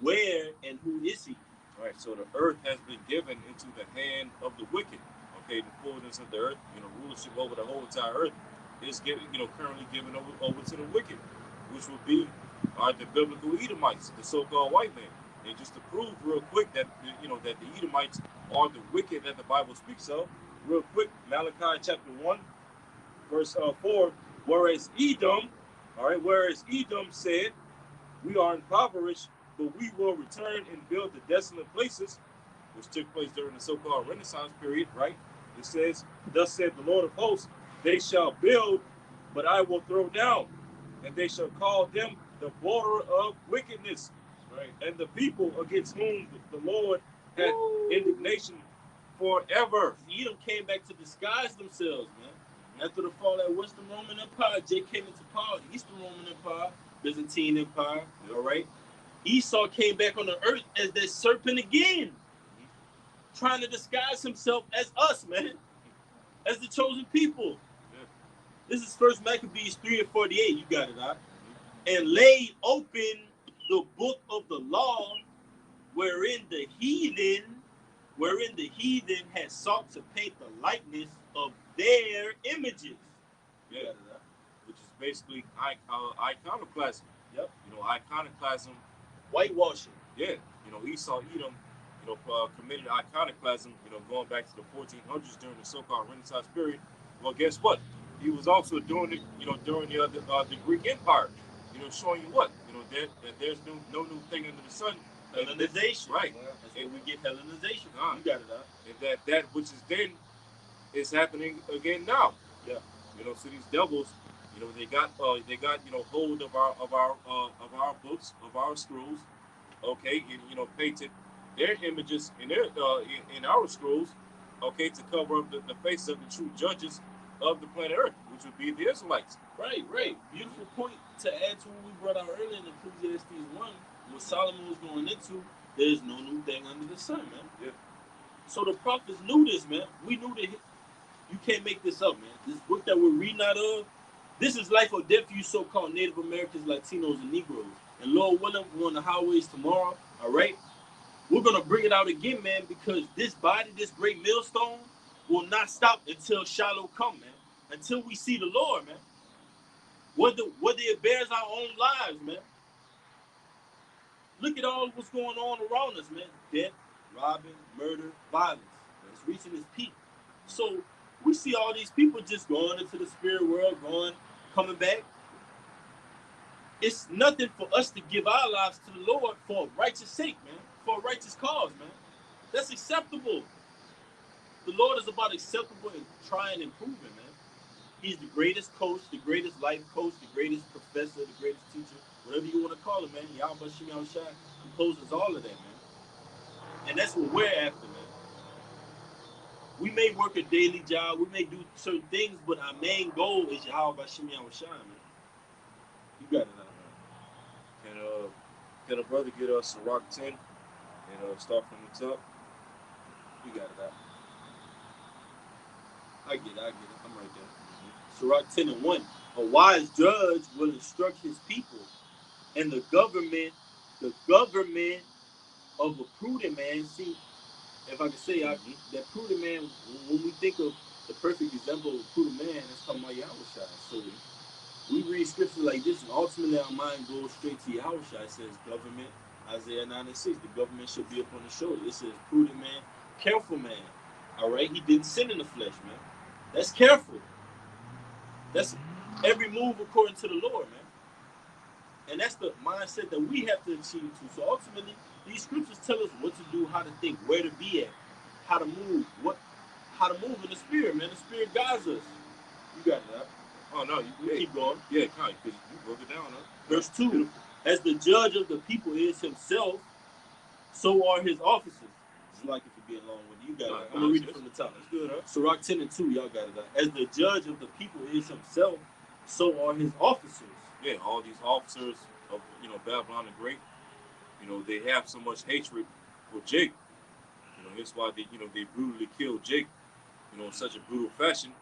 where and who is he? All right, so the earth has been given into the hand of the wicked. Okay, the fullness of the earth, you know, rulership over the whole entire earth. is currently given over to the wicked, which would be the biblical Edomites, the so-called white man. And just to prove real quick that that the Edomites are the wicked that the Bible speaks of, real quick, Malachi chapter 1, verse 4, whereas Edom said, we are impoverished, but we will return and build the desolate places, which took place during the so-called Renaissance period, right? It says, thus said the Lord of hosts, they shall build, but I will throw down, and they shall call them the border of wickedness, right? And the people against whom the Lord had indignation forever. Edom came back to disguise themselves, man. After the fall of Western Roman Empire, Jay came into power, Eastern Roman Empire, Byzantine Empire, all right? Esau came back on the earth as that serpent again, trying to disguise himself as us, man, as the chosen people. Yeah. This is First Maccabees 3:48. You got it, huh? And laid open the book of the law, wherein the heathen had sought to paint the likeness of their images. Yeah, which is basically iconoclasm. Yep. Iconoclasm, whitewashing. Yeah. Esau, Edom, committed iconoclasm. Going back to the 1400s during the so-called Renaissance period. Well, guess what? He was also doing it, during the Greek Empire. Showing you what, that there's no new thing under the sun. Hellenization. Right. That's where we get Hellenization. You got it, huh? And that which is then is happening again now. Yeah. So these devils, they got hold of our books, of our scrolls, okay, and painted their images in their in our scrolls, okay, to cover up the face of the true judges of the planet Earth, which would be the Israelites. Right. Beautiful point to add to what we brought out earlier in Ecclesiastes 1, what Solomon was going into. There's no new thing under the sun, man. Yeah. So the prophets knew this, man. We knew that you can't make this up, man. This book that we're reading out of, this is life or death for you so-called Native Americans, Latinos, and Negroes. And Lord willing, we're on the highways tomorrow, all right? We're going to bring it out again, man, because this body, this great millstone, will not stop until Shiloh come, man. Until we see the Lord, man. Whether it bears our own lives, man. Look at all what's going on around us, man. Death, robbing, murder, violence. It's reaching its peak. So we see all these people just going into the spirit world, coming back. It's nothing for us to give our lives to the Lord for a righteous sake, man. For a righteous cause, man. That's acceptable. The Lord is about acceptable and trying and proving, man. He's the greatest coach, the greatest life coach, the greatest professor, the greatest teacher, whatever you want to call it, man. Yahweh Shem Yahushua composes all of that, man. And that's what we're after, man. We may work a daily job, we may do certain things, but our main goal is Yahweh Shem Yahushua, man. You got it now, man. Can a brother get us Sirach 10 and start from the top? You got it out. I get it. I'm right there. Sirach 10:1. A wise judge will instruct his people, and the government of a prudent man. See, if I can say that prudent man, when we think of the perfect example of a prudent man, that's talking about Yahushua. So we read scripture like this, and ultimately our mind goes straight to Yahushua. It says government, Isaiah 9:6, the government should be upon the shoulder. It says prudent man, careful man. All right, he didn't sin in the flesh, man. That's careful. That's every move according to the Lord, man. And that's the mindset that we have to achieve too. So ultimately, these scriptures tell us what to do, how to think, where to be at, how to move, how to move in the spirit, man. The spirit guides us. You got it, huh? Oh no, you keep going. Yeah, kind of, because you broke it down, huh? Verse 2. As the judge of the people is himself, so are his officers. It's like if you're being long with you. Got it. I'm gonna read it from the top. That's good, huh? Sirach 10:2, y'all got it. As the judge of the people is himself, so are his officers. Yeah, all these officers of Babylon the Great, they have so much hatred for Jake. That's why they brutally killed Jake, in such a brutal fashion.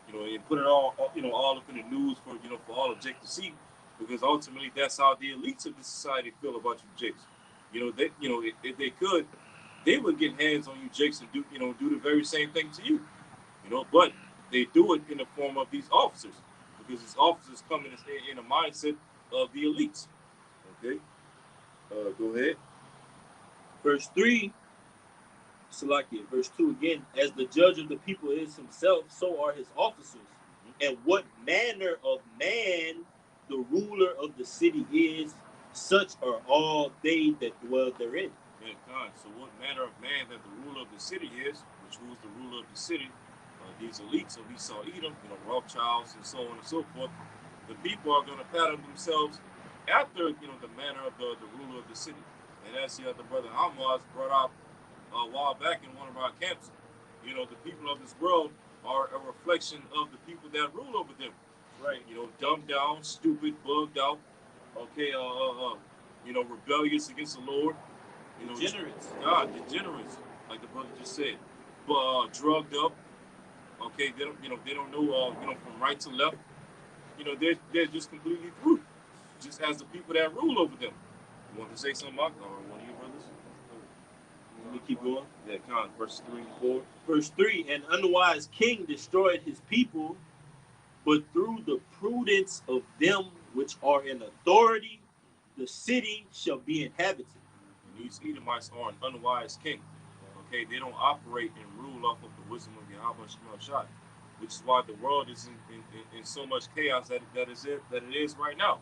And put it all up in the news for all of Jake to see, because ultimately that's how the elites of the society feel about you, Jakes. If they could, they would get hands on you, Jakes, and do the very same thing to you. But they do it in the form of these officers. because his officers come in a mindset of the elites. Okay, go ahead. Verse 3, Salakia, verse 2 again, as the judge of the people is himself, so are his officers. And what manner of man the ruler of the city is, such are all they that dwell therein. Yeah, God. So what manner of man that the ruler of the city is, which was the ruler of the city, these elites of Esau Edom, Rothschilds and so on and so forth, the people are going to pattern themselves after, the manner of the ruler of the city. And as the brother Amaz brought out a while back in one of our camps, the people of this world are a reflection of the people that rule over them. Right. Dumbed down, stupid, bugged out, okay, rebellious against the Lord. Degenerates. God, degenerates, like the brother just said. But drugged up. Okay, they don't know, from right to left. They're just completely through. Just as the people that rule over them. You want to say something, Mark, or one of your brothers? Let me keep going. Yeah, Con, verse 3 and 4. Verse 3, an unwise king destroyed his people, but through the prudence of them which are in authority, the city shall be inhabited. And these Edomites are an unwise king. Okay, they don't operate and rule off of the wisdom of Yahweh Shemel Shai, which is why the world is in so much chaos that it is right now.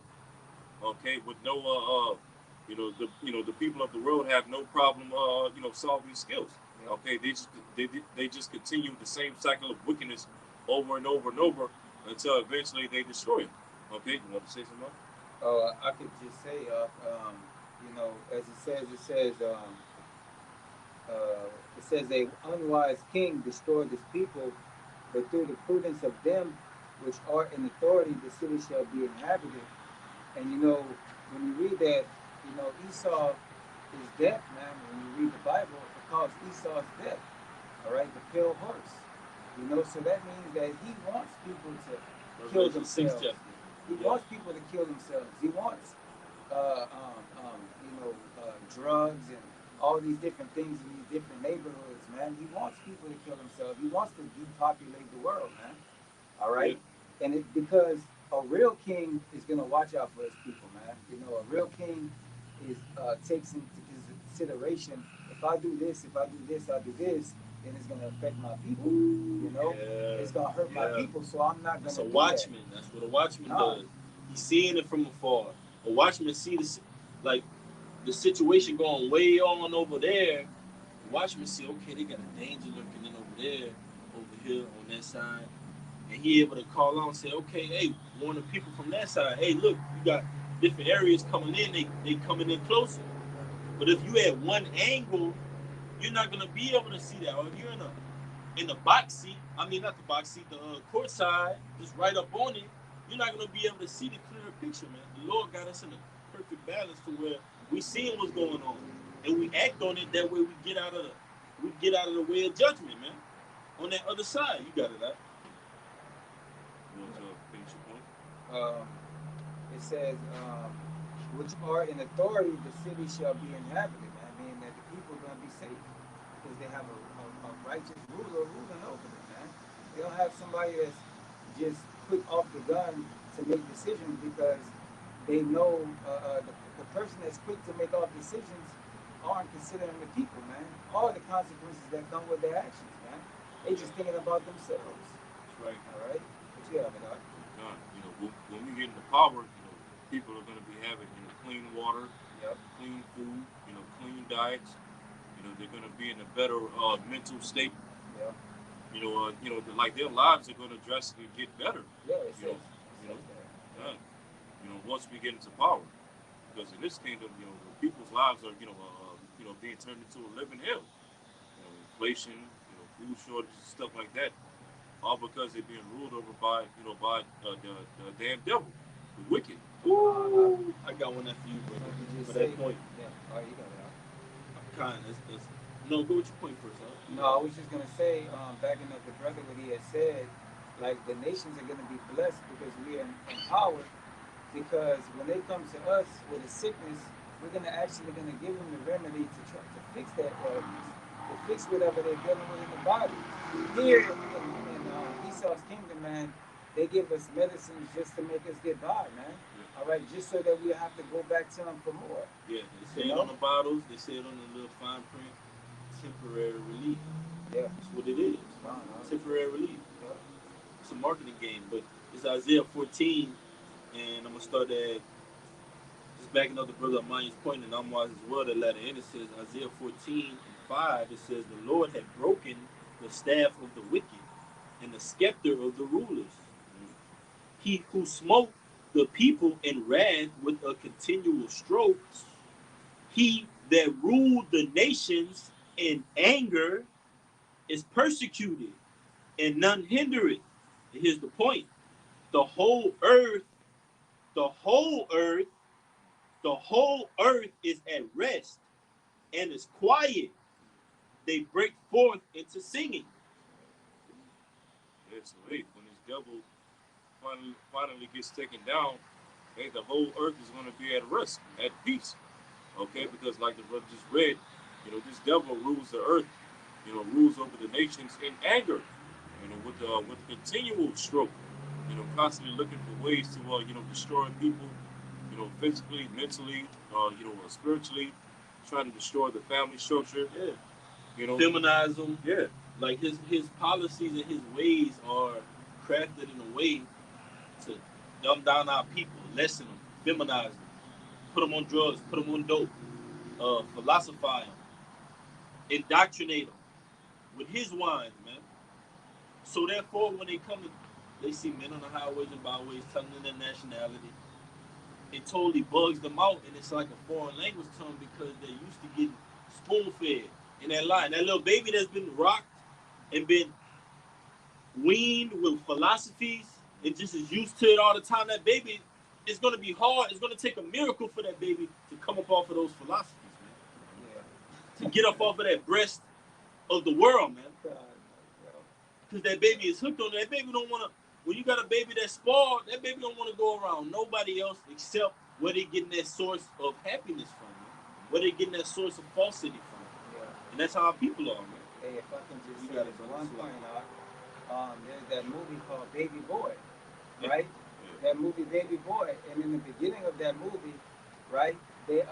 Okay, with no the people of the world have no problem solving skills. Okay, they just continue the same cycle of wickedness over and over and over until eventually they destroy it. Okay, you want to say something? I could just say, as it says, a unwise king destroyed his people, but through the prudence of them which are in authority, the city shall be inhabited. And when you read that, Esau is death, man. When you read the Bible, it calls Esau's death. All right, the pale horse. So that means that he wants people to kill themselves. He wants people to kill themselves. He wants, drugs and all these different things in these different neighborhoods, man. He wants people to kill themselves. He wants to depopulate the world, man. All right, and it's because a real king is gonna watch out for his people, man. A real king is takes into consideration, if I do this, I do this, then it's gonna affect my people. It's gonna hurt my people, so I'm not gonna. That's a watchman. That's what a watchman does. He's seeing it from afar. A watchman sees this, like the situation going way on over there. The watchman see, okay, they got a danger lurking in over there, over here on that side. And he able to call out and say, okay, hey, warn the people from that side. Hey, look, you got different areas coming in. They coming in closer. But if you at one angle, you're not gonna be able to see that. Or if you're in the box seat, I mean not the box seat, the court side, just right up on it, you're not gonna be able to see the clearer picture, man. The Lord got us in a perfect balance to where we seeing what's going on, and we act on it. That way, we get out of the way of judgment, man. On that other side, you got it out. You want to finish your point? It says, which are in authority, the city shall be inhabited. I mean that the people are going to be safe because they have a righteous ruler ruling over them, man. They don't have somebody that's just quick off the gun to make decisions because they know the person that's quick to make off decisions aren't considering the people, man. All the consequences that come with their actions, man. They just thinking about themselves. That's right. All right? But yeah, man. When we get into power, people are going to be having clean water, clean food, clean diets. They're going to be in a better mental state. Like their lives are going to drastically get better. Yeah, it's once we get into power, because in this kingdom, people's lives are being turned into a living hell. Inflation, food shortages, stuff like that, all because they're being ruled over by the damn devil, the wicked. Ooh, I got one after you, bro. For that point. Yeah. Oh, you got it. Kind of. No, go with your point first, huh? No, I was just gonna say, backing up the brother what he had said, like the nations are gonna be blessed because we are empowered. Because when they come to us with a sickness, we're gonna give them the remedy to try to fix that illness, to fix whatever they're dealing with in the body. Here in Esau's kingdom, man, they give us medicines just to make us get by, man. Yeah. All right, just so that we have to go back to them for more. Yeah, they say it on the bottles. They say it on the little fine print. Temporary relief. Yeah. That's what it is. Temporary relief. Yeah. It's a marketing game, but it's Isaiah 14, and I'm gonna start at just backing up the brother Amaya's point, and I'm wise as well. The letter in it says Isaiah 14:5. It says the Lord had broken the staff of the wicked and the scepter of the rulers. He who smote the people in wrath with a continual stroke. He that ruled the nations in anger is persecuted, and none hinder it. And here's the point: the whole earth, the whole earth, the whole earth is at rest and is quiet. They break forth into singing. Yeah, so hey, when this devil finally gets taken down, hey, the whole earth is going to be at rest, at peace. Okay, because like the brother just read, this devil rules the earth, rules over the nations in anger, with continual stroke, constantly looking for ways to, destroy people, physically, mentally, spiritually, trying to destroy the family structure. Yeah. Feminize them. Yeah. Like his policies and his ways are crafted in a way to dumb down our people, lessen them, feminize them, put them on drugs, put them on dope, philosophize them, indoctrinate them with his wine, man. So therefore, when they come, they see men on the highways and byways telling them their nationality. It totally bugs them out, and it's like a foreign language to them because they're used to getting spoon-fed in that line. That little baby that's been rocked and been weaned with philosophies and just is used to it all the time. That baby, it's going to be hard. It's going to take a miracle for that baby to come up off of those philosophies, man. Yeah. To get up off of that breast of the world, man. Because that baby is hooked on it. That baby don't want to, when you got a baby that's spoiled, that baby don't want to go around nobody else except where they getting that source of happiness from, man. Where they getting that source of falsity from. Yeah. And that's how our people are, man. Hey, if I can just say this one point out, there's that movie called Baby Boy, right? Yeah. That movie Baby Boy, and in the beginning of that movie, right, they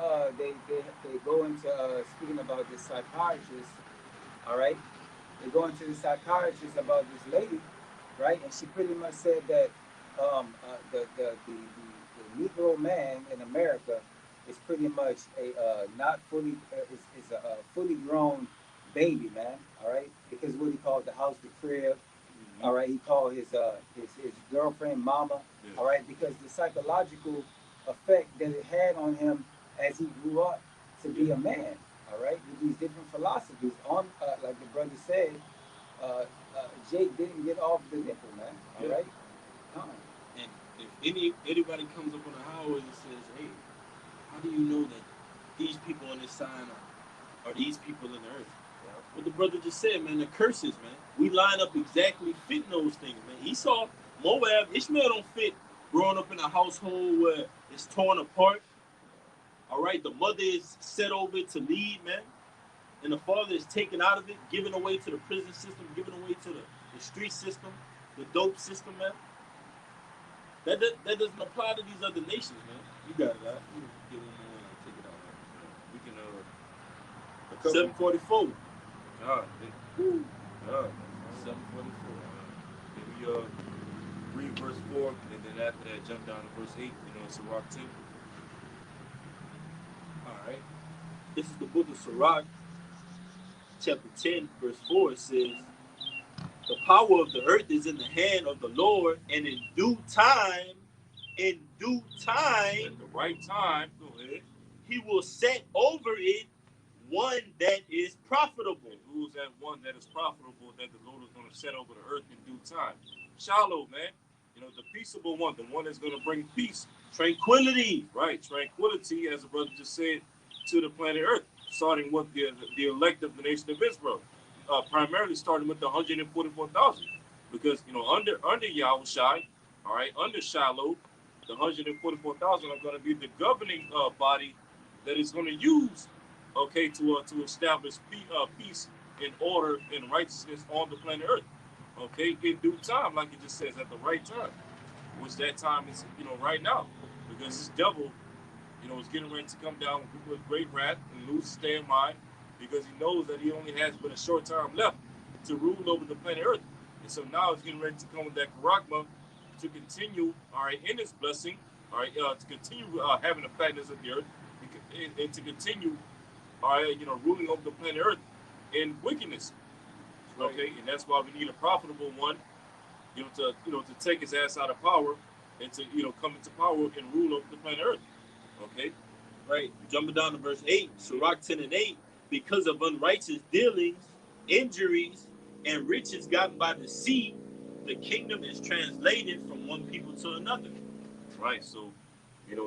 go into speaking about this psychiatrist, all right? They go into the psychiatrist about this lady, right? And she pretty much said that the Negro man in America is pretty much a not fully is a fully grown baby, man. All right, because what he called the house, the crib. All right, he called his girlfriend mama. Yeah. All right, because the psychological effect that it had on him as he grew up to be a man. All right, with these different philosophies on, like the brother said, Jake didn't get off the nipple, man. All right. And if anybody comes up on the highway and says, "Hey, how do you know that these people on this sign are these people in the earth?" Yeah. What the brother just said, man, the curses, man. We line up exactly fitting those things, man. Esau, Moab, Ishmael don't fit growing up in a household where it's torn apart. All right, the mother is set over to lead, man. And the father is taken out of it, given away to the prison system, given away to the street system, the dope system, man. That doesn't apply to these other nations, man. You got it, right? Give them take it out. We can 744. God. 744. Then we read verse 4, and then after that jump down to verse 8, Sirach 10. Alright. This is the book of Sirach, chapter 10, verse 4. It says, the power of the earth is in the hand of the Lord, and in due time, at the right time, go ahead, he will set over it one that is profitable. And who's that one that is profitable that the Lord is going to set over the earth in due time? Shalom, man. The peaceable one, the one that's going to bring peace. Tranquility. Right, tranquility, as the brother just said, to the planet Earth, starting with the elect of the nation of Israel. Primarily starting with the 144,000. Because, under Yahushai, all right, under Shiloh, the 144,000 are going to be the governing body that is going to use, okay, to establish peace and order and righteousness on the planet Earth. okay, in due time, like it just says, at the right time, which that time is, right now, because this devil, is getting ready to come down with great wrath and lose his stay in mind, because he knows that he only has but a short time left to rule over the planet Earth. And so now he's getting ready to come with that charagma to continue, all right, in his blessing, all right, to continue having the fatness of the earth, and to continue, all right, ruling over the planet Earth in wickedness. Okay, and that's why we need a profitable one, to take his ass out of power and to come into power and rule over the planet Earth. Okay, Right. Jumping down to verse 8, Sirach 10 and 8, because of unrighteous dealings, injuries, and riches gotten by deceit, the kingdom is translated from one people to another. right. So,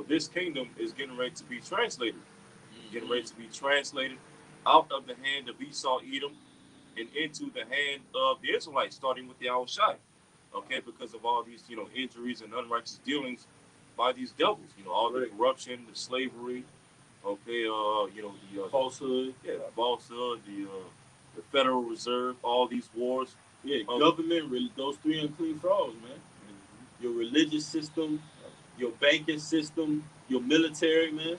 this kingdom is getting ready to be translated, getting ready to be translated out of the hand of Esau, Edom, and into the hand of the Israelites, starting with the Yahushai. Okay, because of all these, injuries and unrighteous dealings by these devils, all the corruption, the slavery, okay, the Falsehood. Falsehood, the Federal Reserve, all these wars. Yeah, government, those three unclean frogs, man. Your religious system, your banking system, your military, man.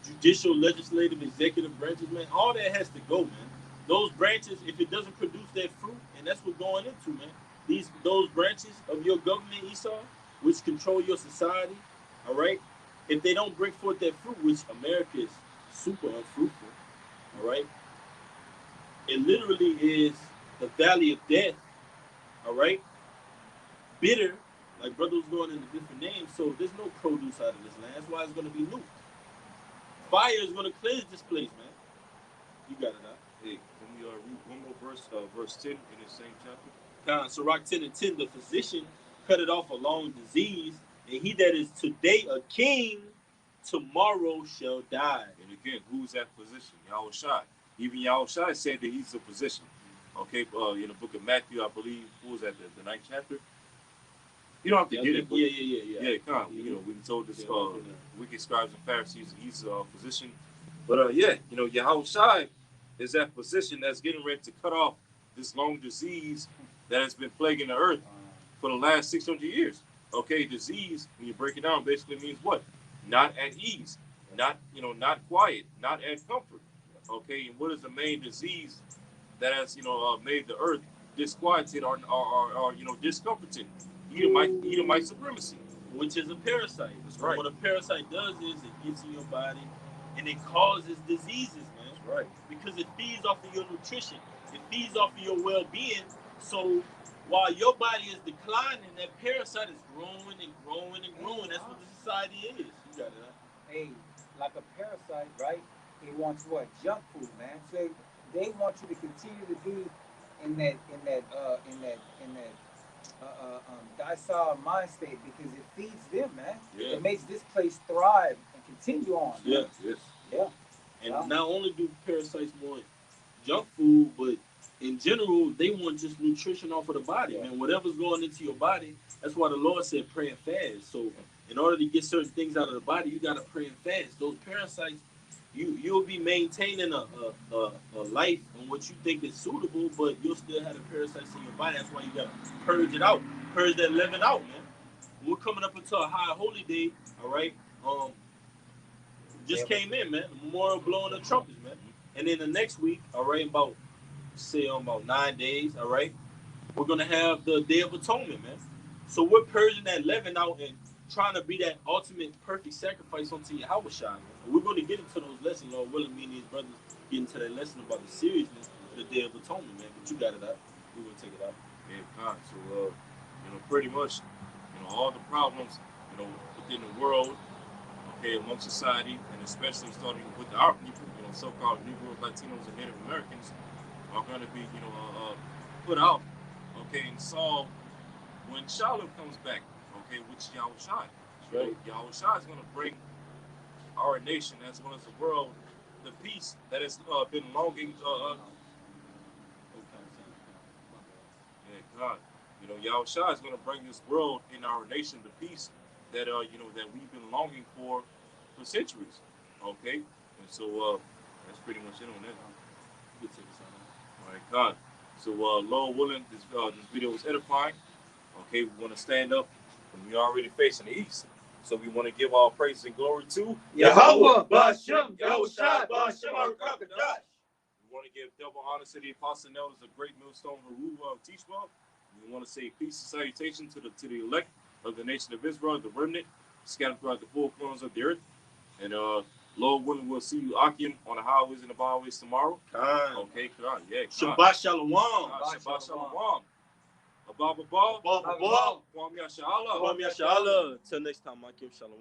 Judicial, legislative, executive branches, man. All that has to go, man. Those branches, if it doesn't produce that fruit, and that's what going into, man. Those branches of your government, Esau, which control your society, all right. If they don't bring forth that fruit, which America is super unfruitful, all right. It literally is the valley of death, all right. Bitter, like brother was going into different names, so there's no produce out of this land. That's why it's going to be loot. Fire is going to cleanse this place, man. You got it out. Hey, can we read one more verse 10 in the same chapter? Sirach 10 and 10, the physician cut it off a long disease, and he that is today a king, tomorrow shall die. And again, who's that physician? Yahushai. Even Yahushai said that he's a physician. Okay, in the book of Matthew, I believe, what was that, the ninth chapter? You don't have to get it, but yeah. Come on, we told this wicked scribes and Pharisees he's a physician. But Yahushai is that physician that's getting ready to cut off this long disease that has been plaguing the earth for the last 600 years. Okay, disease, when you break it down, basically means what? Not at ease, not quiet, not at comfort. Okay, and what is the main disease that has made the earth disquieted or discomforted? Edomite supremacy, which is a parasite. That's right. What a parasite does is it gets in your body and it causes diseases, man. That's right. Because it feeds off of your nutrition. It feeds off of your well-being. So while your body is declining, that parasite is growing and growing and growing. That's what the society is. You got it, huh? Hey, like a parasite, right? It wants what? Junk food, man. So they want you to continue to be in that docile mind state because it feeds them, man. Yeah. It makes this place thrive and continue on. Yeah. Yes. Yeah. And not only do parasites want junk food, but in general, they want just nutrition off of the body, man. Whatever's going into your body, that's why the Lord said pray and fast. So in order to get certain things out of the body, you got to pray and fast. Those parasites, you'll be maintaining a life on what you think is suitable, but you'll still have the parasites in your body. That's why you got to purge it out. Purge that leaven out, man. We're coming up into a high holy day, all right? Just came in, man. The memorial blowing the trumpets, man. And then the next week, all right, about 9 days, all right, we're going to have the Day of Atonement, man. So we're purging that leaven out and trying to be that ultimate perfect sacrifice unto Yahushua, man. And we're going to get into those lessons, Lord willing, me and these brothers get into that lesson about the seriousness of the Day of Atonement, man. But you got it out. We're going to take it out. Yeah, God. So, pretty much, all the problems, within the world, okay, among society, and especially starting with our people, so-called Negroes, Latinos, and Native Americans, are going to be, put out, okay, and solved when Shalom comes back, okay, which is Yahushua. Right. Yahushua is going to bring our nation, as well as the world, the peace that has been longing. God, Yahushua is going to bring this world and our nation the peace that that we've been longing for centuries. Okay, and so that's pretty much it on that. Good take us on that. All right, God. So, Lord willing, this video was edifying. Okay, we want to stand up, and we already facing the east. So we want to give all praise and glory to Yahweh, Bashem, Yahushai, Bashem, Arakakadash. We want to give double honor to the apostle and elders, the great millstone of Aruba of Teachwell. We want to say peace and salutation to the elect of the nation of Israel, the remnant, scattered throughout the four corners of the earth. And Lord willing, we'll see you Akim on the highways and the byways tomorrow. Okay, Khan. Yeah, Khan. Shabbat Shalom. Shabbat Shalom. Abba, Kwam Yashala. Kwam Yashala. Till next time, Akim Shalom.